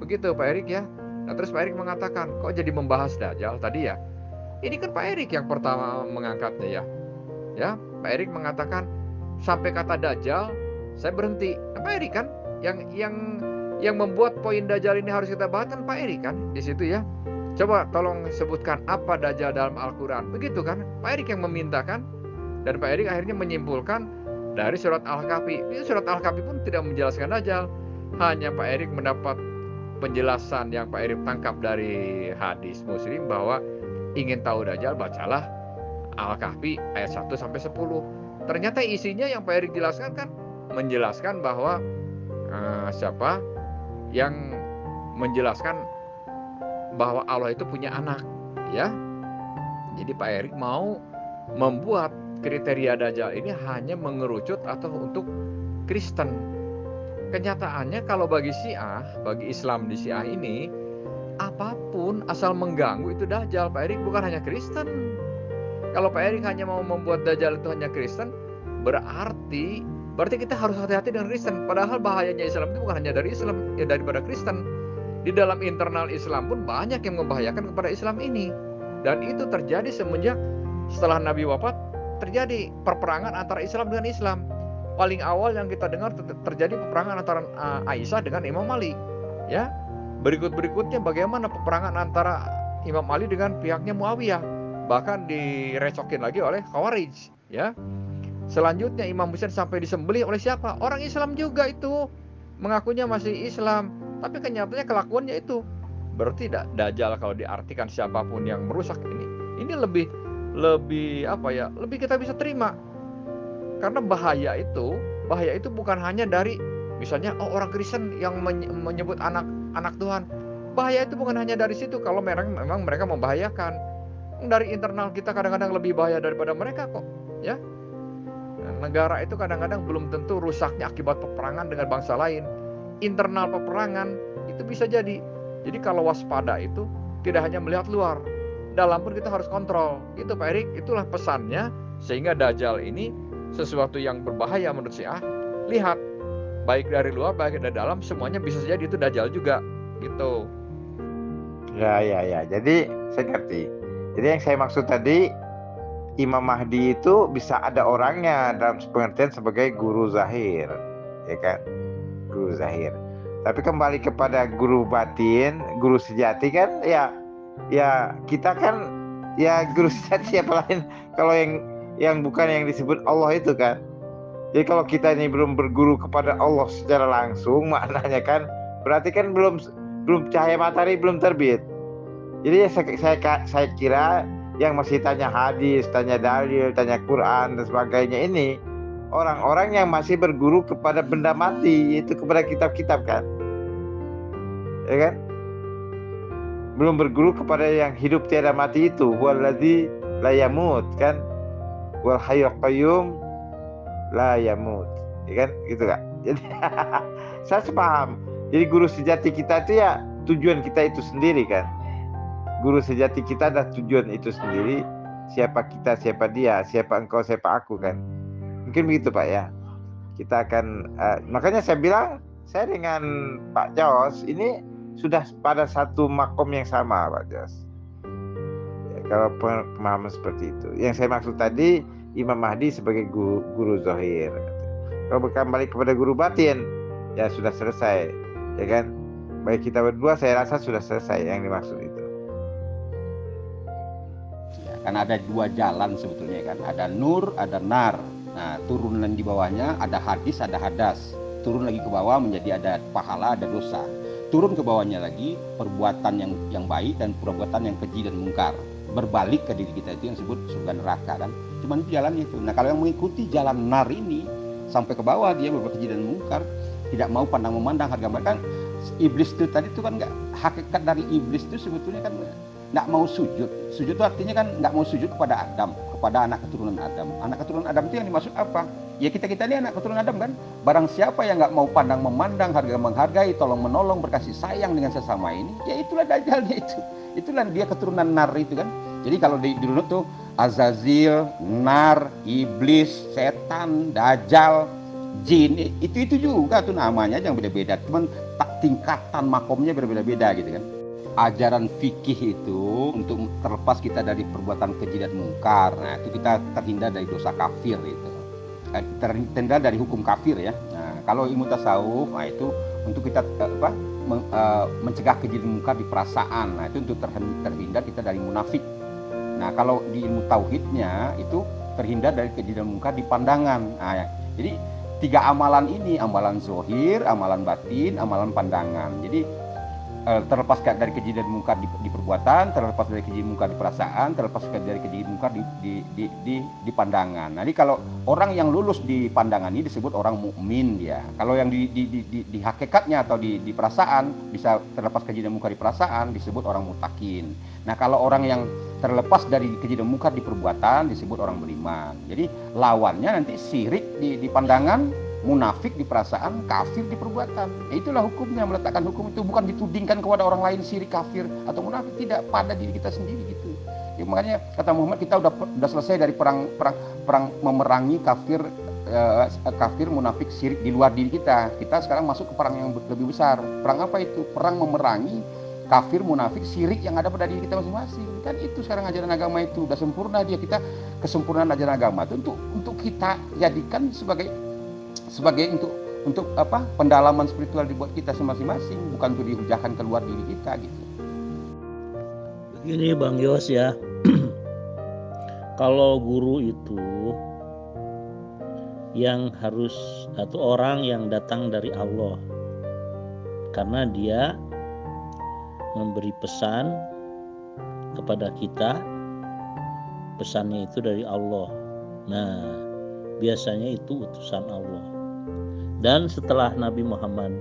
Begitu Pak Erik ya. Nah, terus Pak Erik mengatakan, kok jadi membahas dajjal tadi ya? Ini kan Pak Erik yang pertama mengangkatnya ya. Ya, Pak Erik mengatakan sampai kata dajjal, saya berhenti. Nah, Pak Erik kan yang membuat poin dajjal ini harus kita bahas kan Pak Erik kan di situ ya. Coba tolong sebutkan apa dajjal dalam Al-Quran. Begitu kan? Pak Erik yang meminta kan? Dan Pak Erik akhirnya menyimpulkan dari surat Al-Kahfi. Itu surat Al-Kahfi pun tidak menjelaskan dajjal. Hanya Pak Erik mendapat penjelasan yang Pak Erik tangkap dari hadis Muslim bahwa ingin tahu dajjal, bacalah Al-Kahfi ayat 1 sampai 10. Ternyata isinya yang Pak Erik jelaskan kan menjelaskan bahwa siapa yang menjelaskan bahwa Allah itu punya anak ya. Jadi Pak Erik mau membuat kriteria dajjal ini hanya mengerucut atau untuk Kristen. Kenyataannya kalau bagi Syiah, bagi Islam di Syiah ini, apapun asal mengganggu itu dajjal. Pak Erik bukan hanya Kristen. Kalau Pak Erik hanya mau membuat dajjal itu hanya Kristen, berarti kita harus hati-hati dengan Kristen. Padahal bahayanya Islam itu bukan hanya dari Islam, ya daripada Kristen. Di dalam internal Islam pun banyak yang membahayakan kepada Islam ini. Dan itu terjadi semenjak setelah Nabi wafat, terjadi perperangan antara Islam dengan Islam. Paling awal yang kita dengar terjadi peperangan antara Aisyah dengan Imam Ali. Ya, berikutnya bagaimana peperangan antara Imam Ali dengan pihaknya Muawiyah, bahkan direcokin lagi oleh Khawarij. Ya, selanjutnya Imam Husain sampai disembelih oleh siapa? Orang Islam juga itu, mengakunya masih Islam. Tapi kenyataannya kelakuannya itu. Berarti dajjal kalau diartikan siapapun yang merusak ini lebih lebih kita bisa terima. Karena bahaya itu bukan hanya dari misalnya orang Kristen yang menyebut anak Tuhan. Bahaya itu bukan hanya dari situ kalau memang mereka membahayakan. Dari internal kita kadang-kadang lebih bahaya daripada mereka kok, ya. Negara itu kadang-kadang belum tentu rusaknya akibat peperangan dengan bangsa lain. Internal peperangan itu bisa jadi. Jadi kalau waspada itu tidak hanya melihat luar, dalam pun kita harus kontrol. Itu Pak Erik, itulah pesannya, sehingga dajjal ini sesuatu yang berbahaya menurut Syiah. Lihat, baik dari luar baik dari dalam, semuanya bisa jadi itu dajjal juga gitu. Ya. Jadi saya ngerti. Jadi yang saya maksud tadi, Imam Mahdi itu bisa ada orangnya dalam pengertian sebagai guru zahir, ya kan? Guru zahir. Tapi kembali kepada guru batin, guru sejati kan ya kita kan ya guru sejati siapa lain kalau yang bukan yang disebut Allah itu kan. Jadi kalau kita ini belum berguru kepada Allah secara langsung, maknanya kan berarti kan belum cahaya matahari belum terbit. Jadi saya kira yang masih tanya hadis, tanya dalil, tanya Quran dan sebagainya ini orang-orang yang masih berguru kepada benda mati, itu kepada kitab-kitab kan, ya kan? Belum berguru kepada yang hidup tiada mati itu, huwallazi la yamut kan, wal hayyul qayyum la yamut, ya kan gitu Kak. Jadi saya sepaham. Jadi guru sejati kita itu ya tujuan kita itu sendiri kan. Guru sejati kita adalah tujuan itu sendiri. Siapa kita, siapa dia, siapa engkau, siapa aku kan. Mungkin begitu Pak ya. Kita akan makanya saya bilang saya dengan Pak Jos ini sudah pada satu makom yang sama Pak Jos. Ya, kalau pemahaman seperti itu. Yang saya maksud tadi Imam Mahdi sebagai guru zahir. Kalau kembali kepada guru batin, ya sudah selesai, ya kan? Baik kita berdua, saya rasa sudah selesai yang dimaksud itu. Ya, kan ada dua jalan sebetulnya kan, ada nur, ada nar. Nah, turunan di bawahnya ada hadis, ada hadas. Turun lagi ke bawah menjadi ada pahala, ada dosa. Turun ke bawahnya lagi perbuatan yang baik dan perbuatan yang keji dan mungkar. Berbalik ke diri kita itu yang disebut surga neraka kan. Cuman itu jalannya itu. Nah, kalau yang mengikuti jalan nar ini sampai ke bawah dia berbuat keji dan mungkar, tidak mau pandang memandang harga mereka. Iblis itu tadi itu kan nggak, hakikat dari iblis itu sebetulnya kan nggak mau sujud. Sujud itu artinya kan nggak mau sujud kepada Adam, kepada anak keturunan Adam. Anak keturunan Adam itu yang dimaksud apa? Ya kita ini anak keturunan Adam kan. Barang siapa yang nggak mau pandang memandang, harga menghargai, tolong menolong, berkasih sayang dengan sesama ini, ya itulah dajalnya itu. Itulah dia keturunan nar itu kan. Jadi kalau di runut tuh Azazil, nar, iblis, setan, dajjal, jin, itu juga tuh namanya yang beda-beda. Cuman tingkatan makomnya berbeda-beda gitu kan. Ajaran fikih itu untuk terlepas kita dari perbuatan keji dan mungkar. Nah, itu kita terhindar dari dosa kafir itu. Terhindar dari hukum kafir ya. Nah, kalau ilmu tasawuf, nah itu untuk kita mencegah keji dan mungkar di perasaan. Nah, itu untuk terhindar kita dari munafik. Nah, kalau di ilmu tauhidnya itu terhindar dari keji dan mungkar di pandangan. Nah, ya. Jadi 3 amalan ini, amalan zohir, amalan batin, amalan pandangan. Jadi terlepas dari keji dan mungkar di perbuatan, terlepas dari keji dan mungkar di perasaan, terlepas dari keji dan mungkar di pandangan. Nah, jadi kalau orang yang lulus di pandangan ini disebut orang mukmin dia. Kalau yang di hakikatnya atau di perasaan bisa terlepas keji dan mungkar di perasaan disebut orang mutakin. Nah, kalau orang yang terlepas dari keji dan mungkar di perbuatan disebut orang beriman. Jadi lawannya nanti syirik di pandangan, munafik di perasaan, kafir di perbuatan. Ya, itulah hukumnya, meletakkan hukum itu bukan ditudingkan kepada orang lain syirik, kafir atau munafik, tidak, pada diri kita sendiri gitu. Ya, makanya kata Muhammad kita udah selesai dari perang memerangi kafir, munafik, syirik di luar diri kita. Kita sekarang masuk ke perang yang lebih besar. Perang apa itu? Perang memerangi kafir, munafik, syirik yang ada pada diri kita masing-masing. Kan itu sekarang ajaran agama itu udah sempurna dia. Kita kesempurnaan ajaran agama itu untuk kita jadikan sebagai untuk pendalaman spiritual dibuat kita masing-masing, bukan untuk dihujahkan keluar diri kita gitu. Begini Bang Yos ya, kalau guru itu yang harus atau orang yang datang dari Allah, karena dia memberi pesan kepada kita, pesannya itu dari Allah. Nah, biasanya itu utusan Allah. Dan setelah Nabi Muhammad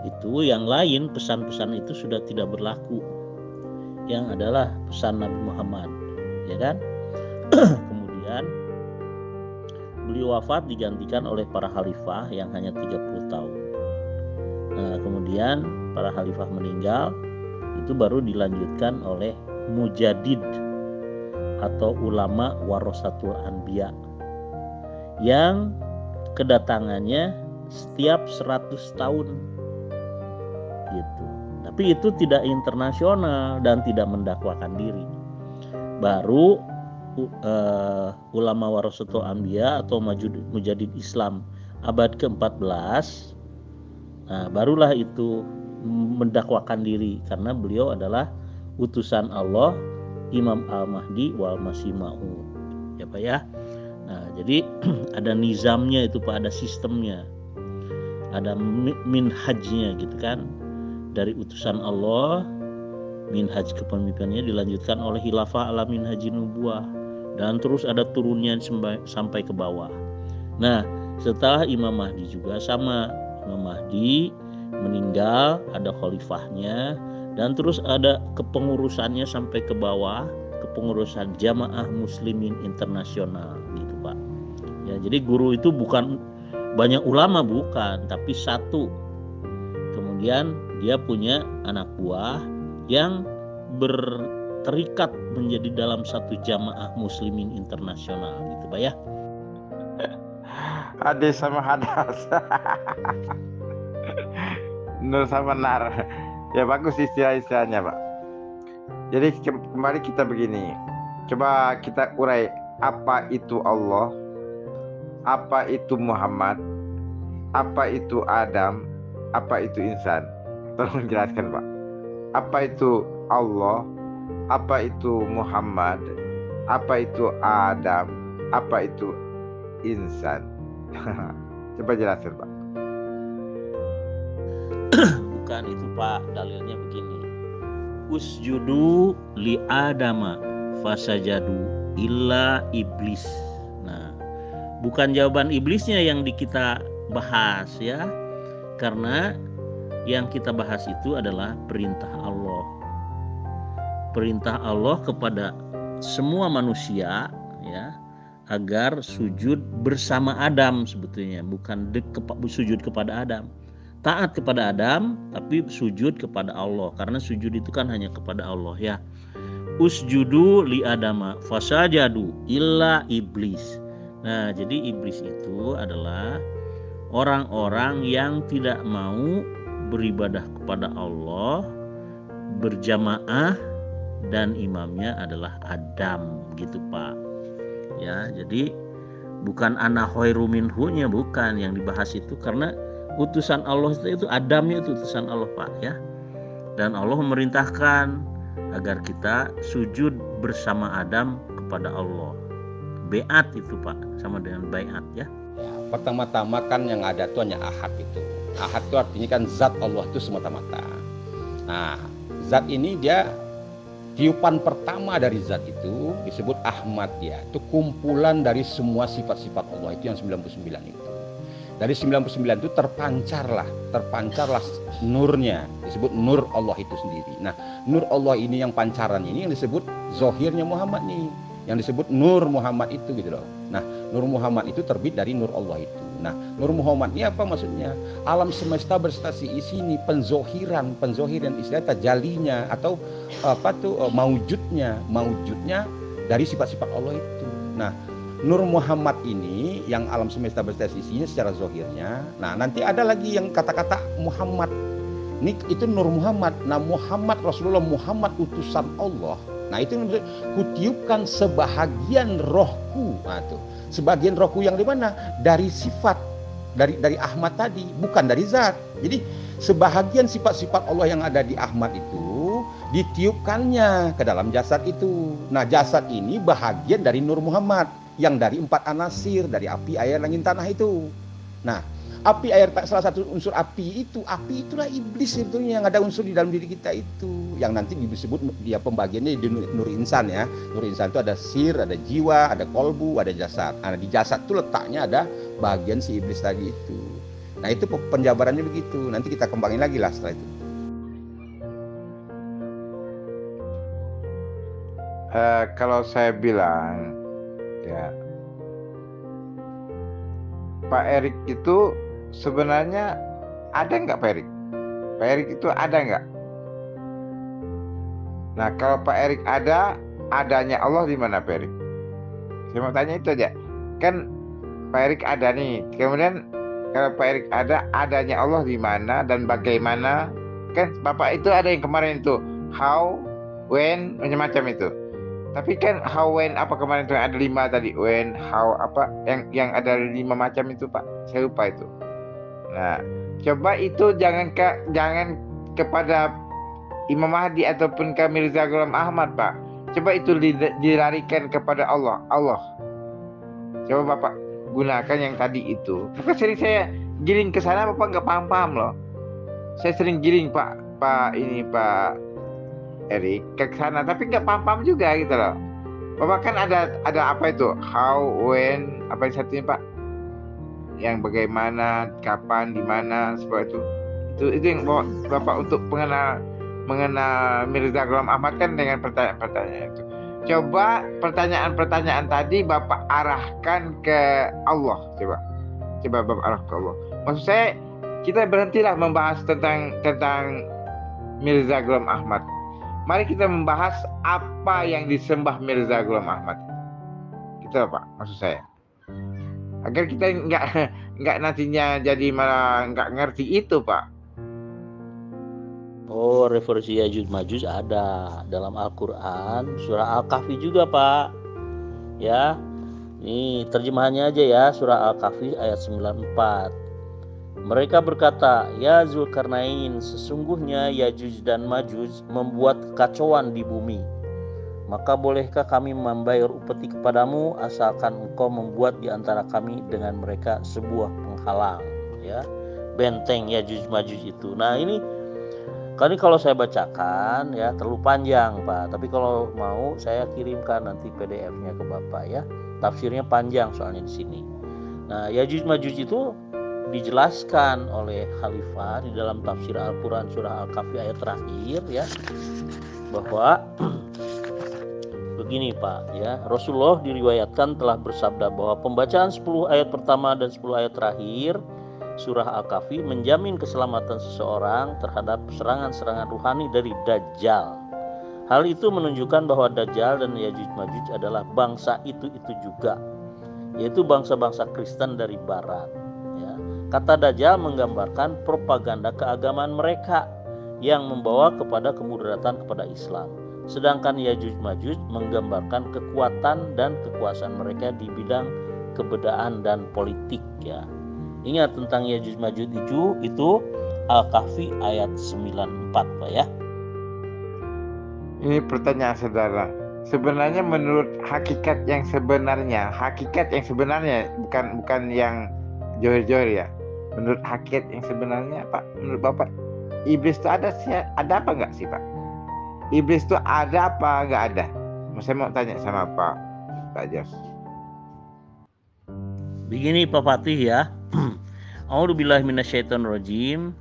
itu yang lain pesan-pesan itu sudah tidak berlaku. Yang adalah pesan Nabi Muhammad, ya kan? Kemudian beliau wafat digantikan oleh para khalifah yang hanya 30 tahun. Nah, kemudian para khalifah meninggal, itu baru dilanjutkan oleh mujaddid atau ulama warasatul anbiya yang kedatangannya setiap 100 tahun gitu. Tapi itu tidak internasional dan tidak mendakwakan diri. Baru ulama warasatul anbiya atau mujaddid Islam abad ke-14, nah, barulah itu mendakwakan diri karena beliau adalah utusan Allah, Imam Al-Mahdi wal Masih Ma'ud. Ya Pak ya. Nah, jadi ada nizamnya itu Pak, ada sistemnya, ada minhajnya gitu kan. Dari utusan Allah, minhaj kepemimpinannya dilanjutkan oleh khilafah ala minhaji nubuwah, dan terus ada turunnya sampai ke bawah. Nah, setelah Imam Mahdi juga sama, Imam Mahdi meninggal, ada khalifahnya, dan terus ada kepengurusannya sampai ke bawah, kepengurusan Jamaah Muslimin Internasional gitu Pak. Ya, jadi guru itu bukan banyak ulama, bukan, tapi satu. Kemudian dia punya anak buah yang terikat menjadi dalam satu jamaah muslimin internasional gitu Pak ya. Hadis sama hadas. Nur sama nar. Ya bagus istilah-istilahnya Pak. Jadi kembali kita begini. Coba kita urai, apa itu Allah, apa itu Muhammad, apa itu Adam, apa itu insan. Tolong jelaskan Pak. Apa itu Allah, apa itu Muhammad, apa itu Adam, apa itu insan. Coba jelaskan Pak. Bukan itu Pak, dalilnya begini. Usjudu li Adama fasajadu illa iblis. Nah, bukan jawaban iblisnya yang kita bahas ya. Karena yang kita bahas itu adalah perintah Allah. Perintah Allah kepada semua manusia ya, agar sujud bersama Adam sebetulnya, bukan sujud kepada Adam. Taat kepada Adam tapi sujud kepada Allah, karena sujud itu kan hanya kepada Allah ya. Usjudu li Adama fasajadu illa iblis. Nah, jadi iblis itu adalah orang-orang yang tidak mau beribadah kepada Allah berjamaah, dan imamnya adalah Adam gitu Pak. Ya, jadi bukan ana khairu minhu-nya, bukan yang dibahas itu, karena utusan Allah itu Adamnya itu utusan Allah Pak ya. Dan Allah memerintahkan agar kita sujud bersama Adam kepada Allah. Beat itu Pak, sama dengan baiat ya. Pertama-tama kan yang ada itu hanya ahad itu. Ahad itu artinya kan zat Allah itu semata-mata. Nah, zat ini dia tiupan pertama dari zat itu disebut Ahmad ya. Itu kumpulan dari semua sifat-sifat Allah itu yang 99 itu. Dari 99 itu terpancarlah nurnya, disebut nur Allah itu sendiri. Nah, nur Allah ini yang pancaran ini yang disebut zohirnya Muhammad nih, yang disebut nur Muhammad itu gitu loh. Nah, nur Muhammad itu terbit dari nur Allah itu. Nah, nur Muhammad ini apa maksudnya? Alam semesta berserta isi ini penzohiran istilah tajalinya atau apa tuh maujudnya dari sifat-sifat Allah itu. Nah, nur Muhammad ini yang alam semesta berserta isinya secara zohirnya. Nah, nanti ada lagi yang kata-kata Muhammad. Ini itu nur Muhammad. Nah, Muhammad Rasulullah Muhammad utusan Allah. Nah, itu kutiupkan sebahagian rohku. Nah, tuh. Sebagian rohku yang di mana? Dari sifat dari Ahmad tadi, bukan dari zat. Jadi sebahagian sifat-sifat Allah yang ada di Ahmad itu ditiupkannya ke dalam jasad itu. Nah, jasad ini bahagian dari nur Muhammad yang dari 4 anasir, dari api, air, angin, tanah itu. Nah, api, air, salah satu unsur api itulah iblis sebetulnya yang ada unsur di dalam diri kita itu, yang nanti disebut dia pembagiannya di nur insan ya. Nur insan itu ada sir, ada jiwa, ada kolbu, ada jasad. Nah, di jasad itu letaknya ada bagian si iblis tadi itu. Nah, itu penjabarannya begitu. Nanti kita kembangin lagi lah setelah itu. Kalau saya bilang ya, Pak Erik itu sebenarnya ada nggak Pak Erik? Pak Erik itu ada nggak? Nah, kalau Pak Erik adanya Allah di mana Pak Erik? Saya mau tanya itu aja. Kan Pak Erik ada nih. Kemudian kalau Pak Erik adanya Allah di mana dan bagaimana? Kan Bapak itu ada yang kemarin itu how, when, macam-macam itu. Tapi kan how, when, apa kemarin itu ada 5 tadi, when, how, apa yang ada 5 macam itu Pak, saya lupa itu. Nah, coba itu jangan kepada Imam Mahdi ataupun ke Mirza Ghulam Ahmad Pak. Coba itu dilarikan kepada Allah. Coba Bapak gunakan yang tadi itu. Bukan sering saya giring ke sana, Bapak nggak paham loh. Saya sering giring Pak Erik ke sana, tapi nggak paham juga gitu loh. Bapak kan ada apa itu how, when, apa yang satunya Pak, yang bagaimana, kapan, di mana, seperti itu yang Bapak untuk mengenal Mirza Ghulam Ahmad kan dengan pertanyaan-pertanyaan itu. Coba pertanyaan-pertanyaan tadi Bapak arahkan ke Allah. Coba Bapak arah ke Allah. Maksud saya, kita berhentilah membahas tentang Mirza Ghulam Ahmad. Mari kita membahas apa yang disembah Mirza Ghulam Ahmad. Gitu Pak, maksud saya. Agar kita nggak nantinya jadi malah nggak ngerti itu Pak. Oh, referensi Yajuj Majuj ada dalam Al-Quran, surah Al-Kahfi juga Pak. Ya, ini terjemahannya aja ya, surah Al-Kahfi ayat 94. Mereka berkata, ya Zulkarnain, sesungguhnya Yajuj dan Majuj membuat kekacauan di bumi. Maka bolehkah kami membayar upeti kepadamu asalkan engkau membuat di antara kami dengan mereka sebuah penghalang, ya, benteng Yajuj Majuj itu. Nah ini kalau saya bacakan ya terlalu panjang Pak, tapi kalau mau saya kirimkan nanti PDF-nya ke Bapak ya. Tafsirnya panjang soalnya di sini. Nah, Yajuj Majuj itu dijelaskan oleh Khalifah di dalam tafsir Al-Quran surah Al-Kahfi ayat terakhir ya, bahwa begini Pak ya, Rasulullah diriwayatkan telah bersabda bahwa pembacaan 10 ayat pertama dan 10 ayat terakhir surah Al-Kahfi menjamin keselamatan seseorang terhadap serangan-serangan ruhani dari Dajjal. Hal itu menunjukkan bahwa Dajjal dan Yajuj Majuj adalah bangsa itu juga, yaitu bangsa-bangsa Kristen dari barat. Ya. Kata Dajjal menggambarkan propaganda keagamaan mereka yang membawa kepada kemudaratan kepada Islam. Sedangkan Yajuj Majuj menggambarkan kekuatan dan kekuasaan mereka di bidang kebudayaan dan politik ya. Ingat tentang Yajuj Majuj itu Al-Kahfi ayat 94 Pak ya. Ini pertanyaan saudara. Sebenarnya menurut hakikat yang sebenarnya bukan yang johir-johir ya. Menurut hakikat yang sebenarnya Pak, menurut Bapak, iblis itu ada apa enggak sih Pak? Iblis itu ada apa enggak ada? Saya mau tanya sama Pak Jos. Begini Pak Fatih ya. A'udzubillahi minasyaitonirrajim.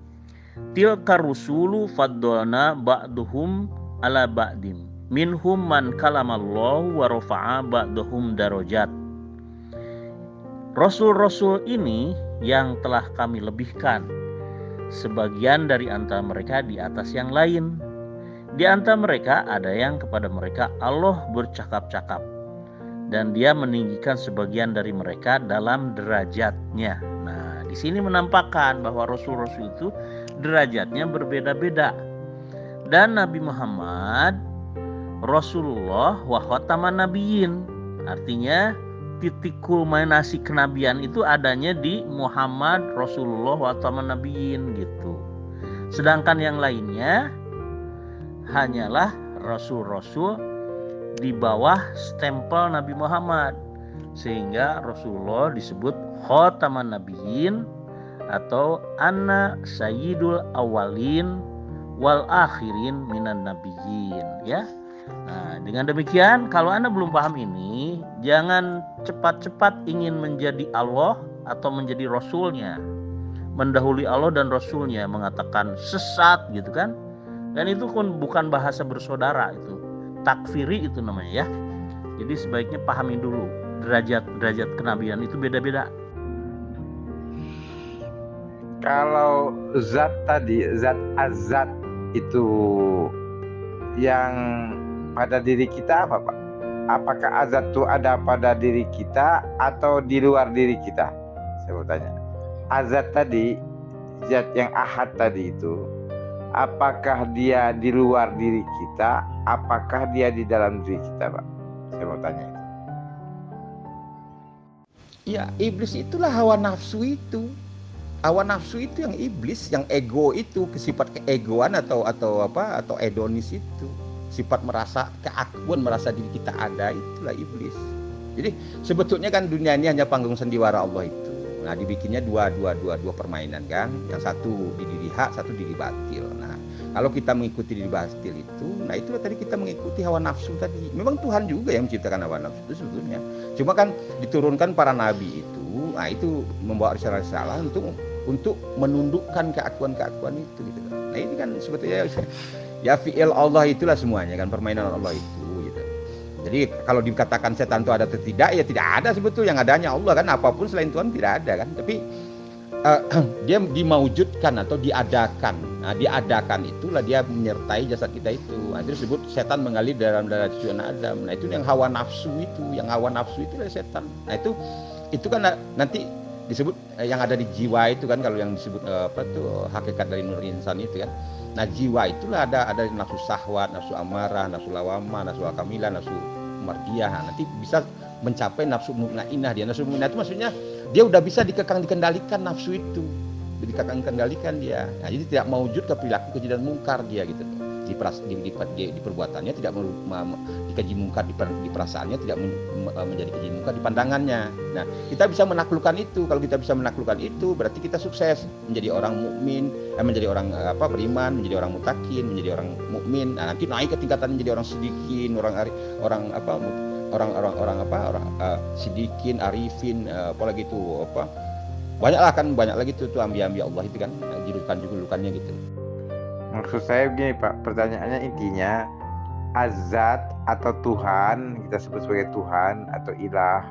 Tilka rusulu faddalna ba'duhum ala ba'dim. Minhum man kalamallahu wa rafa'a ba'duhum darajat. Rasul-rasul ini yang telah kami lebihkan, sebagian dari antara mereka di atas yang lain. Di antara mereka ada yang kepada mereka Allah bercakap-cakap, dan Dia meninggikan sebagian dari mereka dalam derajatnya. Nah, di sini menampakkan bahwa rasul-rasul itu derajatnya berbeda-beda. Dan Nabi Muhammad Rasulullah wa khataman nabiyyin, artinya titik kulminasi kenabian itu adanya di Muhammad Rasulullah wa khataman nabiyyin gitu. Sedangkan yang lainnya hanyalah rasul-rasul di bawah stempel Nabi Muhammad, sehingga Rasulullah disebut khataman nabiyyin atau anna sayyidul awalin wal akhirin minan nabiyyin ya. Nah, dengan demikian kalau Anda belum paham ini, jangan cepat-cepat ingin menjadi Allah atau menjadi Rasulnya, mendahului Allah dan Rasulnya, mengatakan sesat gitu kan. Dan itu kan bukan bahasa bersaudara, itu takfiri itu namanya ya. Jadi sebaiknya pahami dulu derajat kenabian itu beda-beda. Kalau zat tadi, zat azat itu yang pada diri kita apa Pak? Apakah azat itu ada pada diri kita atau di luar diri kita? Saya mau tanya. Azat tadi, zat yang ahad tadi itu, apakah dia di luar diri kita? Apakah dia di dalam diri kita Pak? Saya mau tanya. Ya, iblis itulah hawa nafsu itu. Hawa nafsu itu yang iblis, yang ego itu, sifat keegoan atau hedonis itu. Sifat merasa keakuan, merasa diri kita ada, itulah iblis. Jadi sebetulnya kan dunia ini hanya panggung sandiwara Allah itu. Nah, dibikinnya dua permainan kan. Yang satu di diri hak, satu di diri batil. Nah, kalau kita mengikuti diri batil itu, nah itulah tadi kita mengikuti hawa nafsu tadi. Memang Tuhan juga yang menciptakan hawa nafsu itu sebetulnya. Cuma kan diturunkan para nabi itu, nah itu membawa risalah untuk menundukkan keakuan itu gitu. Nah, ini kan sebetulnya ya fi'il Allah itulah semuanya kan, permainan Allah itu gitu. Jadi kalau dikatakan setan itu ada atau tidak, ya tidak ada sebetulnya. Yang adanya Allah kan, apapun selain Tuhan tidak ada kan. Tapi dia dimaujudkan atau diadakan. Nah, diadakan itulah dia menyertai jasad kita itu. Nah, itu disebut setan mengalir dalam darah cucu anak Adam. Nah, itu yang hawa nafsu itu, adalah setan. Nah, itu kan nanti disebut yang ada di jiwa itu kan, kalau yang disebut hakikat dari nur insan itu kan. Nah, jiwa itulah ada nafsu syahwat, nafsu amarah, nafsu lawamah, nafsu akamilah, nafsu mardiyah. Nah, nanti bisa mencapai nafsu mutmainnah dia. Nafsu mutmainnah itu maksudnya dia udah bisa dikendalikan nafsu itu, dikendalikan dia. Nah, jadi tidak maujud ke perilaku keji dan mungkar dia gitu. Di perbuatannya tidak dikeji mungkar, di perasaannya tidak menjadi keji mungkar di pandangannya. Nah, kita bisa menaklukkan itu. Kalau kita bisa menaklukkan itu, berarti kita sukses menjadi orang mukmin, menjadi orang beriman, menjadi orang mutakin, menjadi orang mukmin. Nah, nanti naik ke tingkatan menjadi orang sidikin, orang sidikin, arifin, apalagi itu banyak lagi tuh ambi-ambi Allah itu kan, julukan-julukannya gitu. Maksud saya begini Pak, pertanyaannya intinya azat atau Tuhan, kita sebut sebagai Tuhan atau ilah,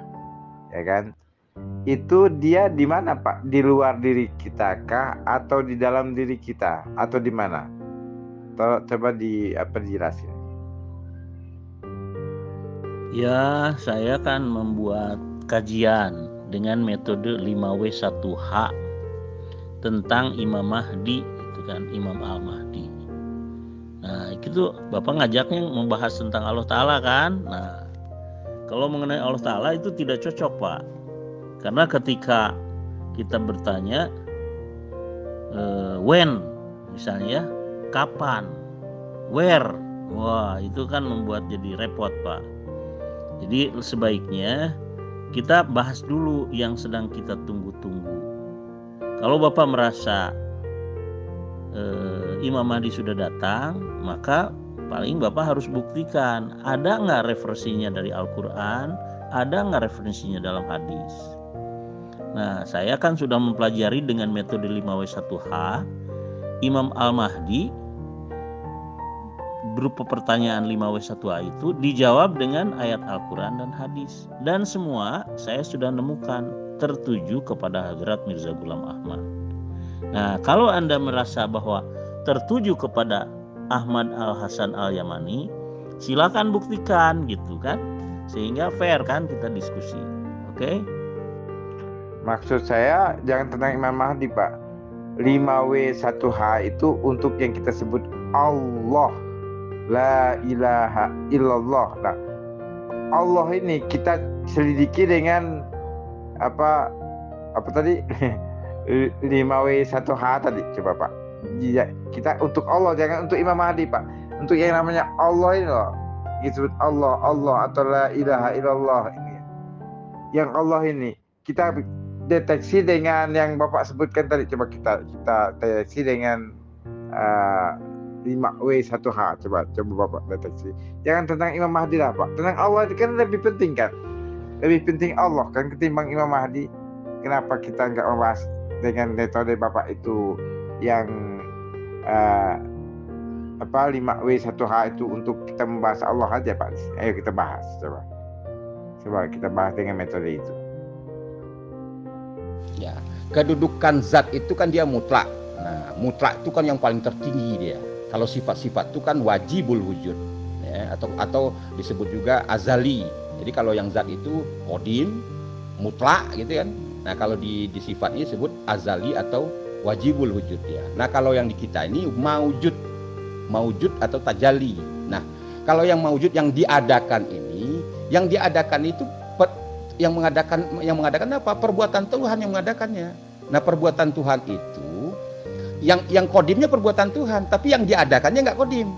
ya kan? Itu dia di mana Pak? Di luar diri kita kah atau di dalam diri kita atau di mana? Coba dijelasin. Ya, saya kan membuat kajian dengan metode 5W1H tentang Imam Mahdi, itu kan, Imam Al-Mahdi. Nah, itu Bapak ngajaknya membahas tentang Allah Ta'ala kan. Nah, kalau mengenai Allah Ta'ala itu tidak cocok Pak, karena ketika kita bertanya when misalnya ya, kapan, where, wah itu kan membuat jadi repot Pak. Jadi sebaiknya kita bahas dulu yang sedang kita tunggu-tunggu. Kalau Bapak merasa Imam Mahdi sudah datang, maka paling Bapak harus buktikan ada nggak referensinya dari Al-Quran, ada nggak referensinya dalam hadis. Nah, saya kan sudah mempelajari dengan metode 5W1H, Imam Al-Mahdi berupa pertanyaan 5W1H itu dijawab dengan ayat Al-Quran dan hadis. Dan semua saya sudah nemukan tertuju kepada Hadrat Mirza Ghulam Ahmad. Nah, kalau Anda merasa bahwa tertuju kepada Ahmad Al-Hasan Al-Yamani, silakan buktikan gitu kan, sehingga fair kan kita diskusi. Oke? Maksud saya jangan tentang Imam Mahdi Pak. 5W1H itu untuk yang kita sebut Allah, la ilaha illallah. Nah, Allah ini kita selidiki dengan apa tadi 5W1H tadi, coba Pak. Kita untuk Allah, jangan untuk Imam Mahdi Pak. Untuk yang namanya Allah ini loh, disebut Allah atau la ilaha illallah ini. Yang Allah ini kita deteksi dengan yang Bapak sebutkan tadi. Coba kita deteksi dengan 5W1H. Coba Bapak deteksi. Jangan tentang Imam Mahdi lah Pak. Tentang Allah itu kan lebih penting kan. Lebih penting Allah kan ketimbang Imam Mahdi. Kenapa kita nggak membahas dengan metode Bapak itu yang 5W1H itu untuk kita membahas Allah aja Pak. Ayo kita bahas, coba kita bahas dengan metode itu. Ya, kedudukan zat itu kan dia mutlak. Nah, mutlak itu kan yang paling tertinggi dia. Kalau sifat-sifat itu kan wajibul wujud, ya, atau disebut juga azali. Jadi kalau yang zat itu qadim, mutlak gitu kan. Nah, kalau di sifatnya disebut azali atau wajibul wujud dia. Nah, kalau yang di kita ini maujud atau tajalli. Nah, kalau yang maujud yang diadakan ini, yang itu mengadakan apa? Perbuatan Tuhan yang mengadakannya. Nah, perbuatan Tuhan itu yang kodimnya perbuatan Tuhan, tapi yang diadakannya nggak kodim,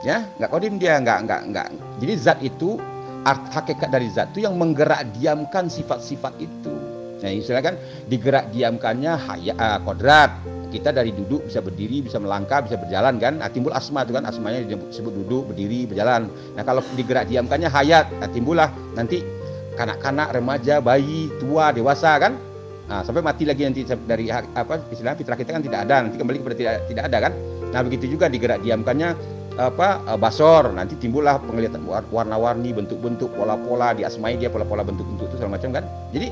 ya, nggak kodim dia, nggak. Jadi zat itu, hakikat dari zat itu yang menggerak diamkan sifat-sifat itu. Nah, istilahnya kan digerak diamkannya kodrat. Kita dari duduk bisa berdiri, bisa melangkah, bisa berjalan kan. Nah, timbul asma itu kan, asmanya disebut duduk, berdiri, berjalan. Nah, kalau digerak diamkannya hayat, nah, timbullah nanti kanak-kanak, remaja, bayi, tua, dewasa kan. Nah, sampai mati lagi nanti dari istilahnya fitrah kita kan tidak ada, nanti kembali kepada tidak ada kan. Nah, begitu juga digerak diamkannya basor, nanti timbullah penglihatan warna-warni, bentuk-bentuk, pola-pola, diasmai dia pola-pola bentuk-bentuk itu segala macam kan. Jadi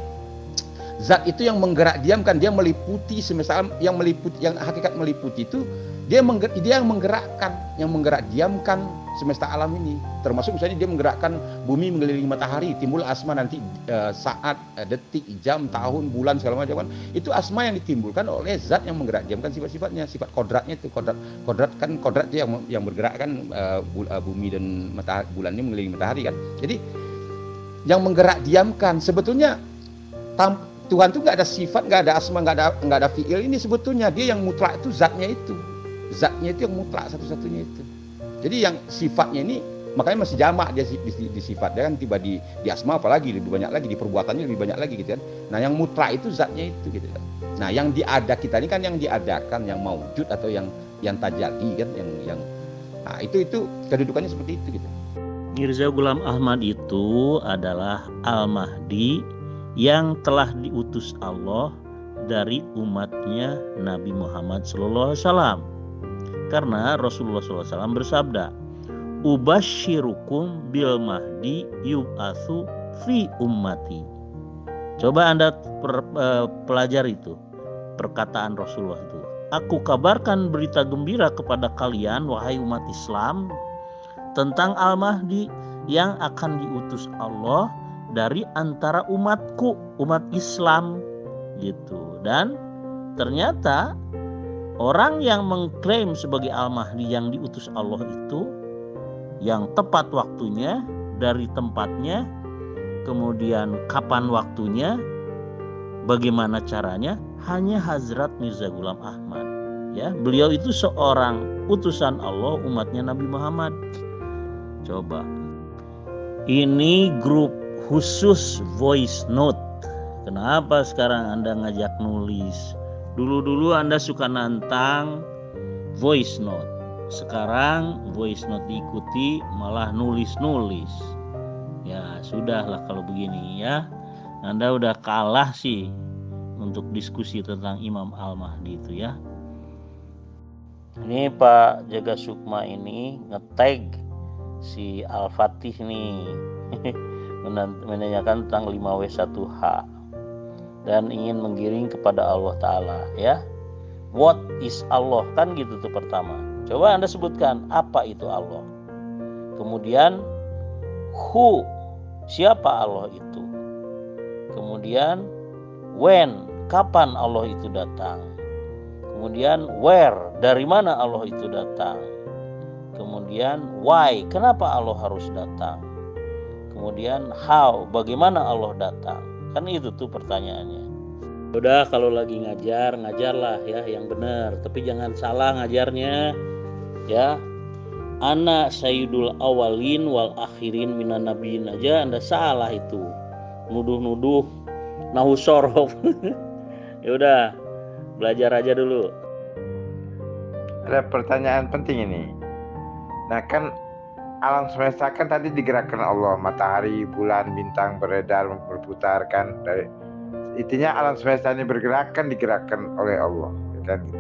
zat itu yang menggerak diamkan, dia meliputi semesta alam, yang hakikat meliputi itu dia yang menggerakkan, yang menggerak diamkan semesta alam ini. Termasuk misalnya dia menggerakkan bumi mengelilingi matahari, timbul asma nanti saat, detik, jam, tahun, bulan segala macam kan. Itu asma yang ditimbulkan oleh zat yang menggerak diamkan sifat-sifatnya, sifat kodratnya itu. Kodrat itu yang bergerak kan, bumi dan matahari, bulannya mengelilingi matahari kan. Jadi yang menggerak diamkan sebetulnya Tuhan itu nggak ada sifat, nggak ada asma, nggak ada fiil. Ini sebetulnya dia yang mutlak itu zatnya itu yang mutlak satu-satunya itu. Jadi yang sifatnya ini makanya masih jamak dia di sifat, dia kan tiba di asma apalagi lebih banyak lagi, di perbuatannya lebih banyak lagi gitu kan. Nah yang mutlak itu zatnya itu gitu kan. Nah yang diada kita ini kan yang diadakan, yang maujud atau yang tajalli kan, yang nah itu kedudukannya seperti itu gitu. Mirza Ghulam Ahmad itu adalah Al-Mahdi yang telah diutus Allah dari umatnya Nabi Muhammad SAW. Karena Rasulullah SAW bersabda, "Ubasyirukum bil mahdi yub'atsu fi ummati." Coba Anda pelajari itu perkataan Rasulullah itu. Aku kabarkan berita gembira kepada kalian wahai umat Islam tentang Al-Mahdi yang akan diutus Allah dari antara umatku, umat Islam gitu. Dan ternyata orang yang mengklaim sebagai Al-Mahdi yang diutus Allah itu yang tepat waktunya, dari tempatnya, kemudian kapan waktunya, bagaimana caranya, hanya Hazrat Mirza Ghulam Ahmad. Ya, beliau itu seorang utusan Allah umatnya Nabi Muhammad. Coba. Ini grup khusus voice note. Kenapa sekarang Anda ngajak nulis? Dulu Anda suka nantang voice note. Sekarang voice note diikuti malah nulis-nulis. Ya sudahlah kalau begini ya. Anda udah kalah sih untuk diskusi tentang Imam Al-Mahdi itu ya. Ini Pak Jaga Sukma ini nge-tag si Al-Fatih nih. Menanyakan tentang 5W1H dan ingin menggiring kepada Allah Ta'ala ya. What is Allah? Kan gitu tuh pertama. Coba Anda sebutkan apa itu Allah. Kemudian who? Siapa Allah itu? Kemudian when? Kapan Allah itu datang? Kemudian where? Dari mana Allah itu datang? Kemudian why? Kenapa Allah harus datang? Kemudian how, bagaimana Allah datang? Kan itu tuh pertanyaannya. Udah kalau lagi ngajarlah ya yang benar, tapi jangan salah ngajarnya. Ya. Ana sayyidul awalin wal akhirin minan nabiyyin aja Anda salah itu. Nuduh-nuduh nahu sorof. Ya udah, belajar aja dulu. Ada pertanyaan penting ini. Nah kan alam semesta kan tadi digerakkan Allah, matahari, bulan, bintang beredar, berputar kan. Dari intinya alam semesta ini digerakkan oleh Allah, kan gitu.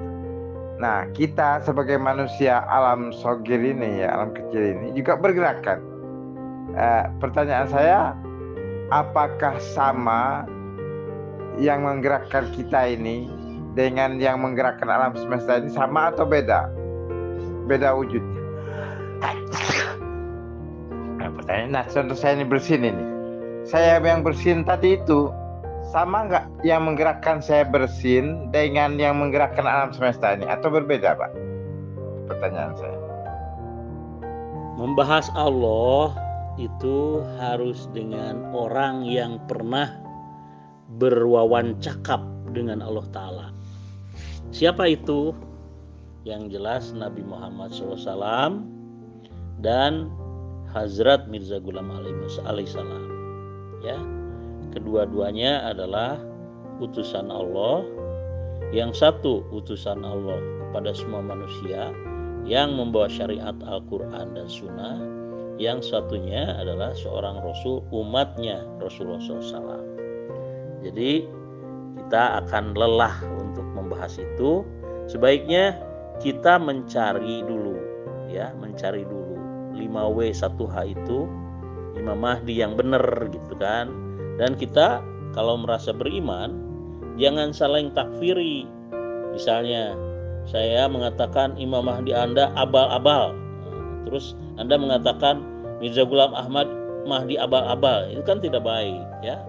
Nah kita sebagai manusia alam sogir ini ya, alam kecil ini juga bergerakkan. Pertanyaan saya, apakah sama yang menggerakkan kita ini dengan yang menggerakkan alam semesta ini, sama atau beda wujudnya? Nah contoh saya ini bersin ini, saya yang bersin tadi itu sama nggak yang menggerakkan saya bersin dengan yang menggerakkan alam semesta ini, atau berbeda Pak? Pertanyaan saya. Membahas Allah itu harus dengan orang yang pernah berwawancakap dengan Allah Ta'ala. Siapa itu? Yang jelas Nabi Muhammad SAW dan Hazrat Mirza Ghulam alaihissalam. Ya, kedua-duanya adalah utusan Allah. Yang satu utusan Allah kepada semua manusia yang membawa syariat Al-Quran dan Sunnah. Yang satunya adalah seorang Rasul umatnya Rasulullah SAW. Jadi kita akan lelah untuk membahas itu. Sebaiknya kita mencari dulu ya, mencari dulu 5W 1H itu Imam Mahdi yang benar gitu kan. Dan kita kalau merasa beriman jangan saling takfiri. Misalnya saya mengatakan Imam Mahdi Anda abal-abal, terus Anda mengatakan Mirza Ghulam Ahmad Mahdi abal-abal, itu kan tidak baik ya.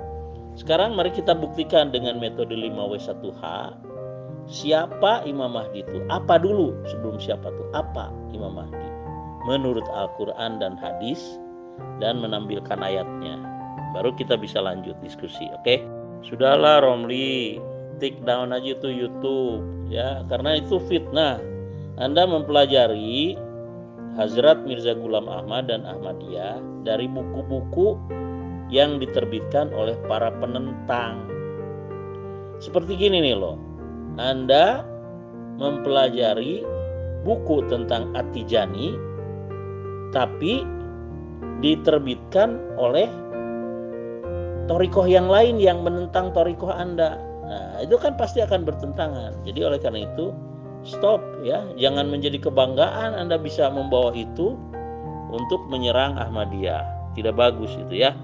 Sekarang mari kita buktikan dengan metode 5W1H siapa Imam Mahdi itu. Apa dulu sebelum siapa tuh? Apa Imam Mahdi menurut Al-Quran dan hadis, dan menampilkan ayatnya. Baru kita bisa lanjut diskusi, oke? Sudahlah Romli, take down aja tuh YouTube ya, karena itu fitnah. Anda mempelajari Hazrat Mirza Ghulam Ahmad dan Ahmadiyah dari buku-buku yang diterbitkan oleh para penentang. Seperti gini nih loh, Anda mempelajari buku tentang At-Tijani tapi diterbitkan oleh torikoh yang lain yang menentang torikoh Anda. Nah, itu kan pasti akan bertentangan. Jadi oleh karena itu, stop ya. Jangan menjadi kebanggaan Anda bisa membawa itu untuk menyerang Ahmadiyah. Tidak bagus itu ya.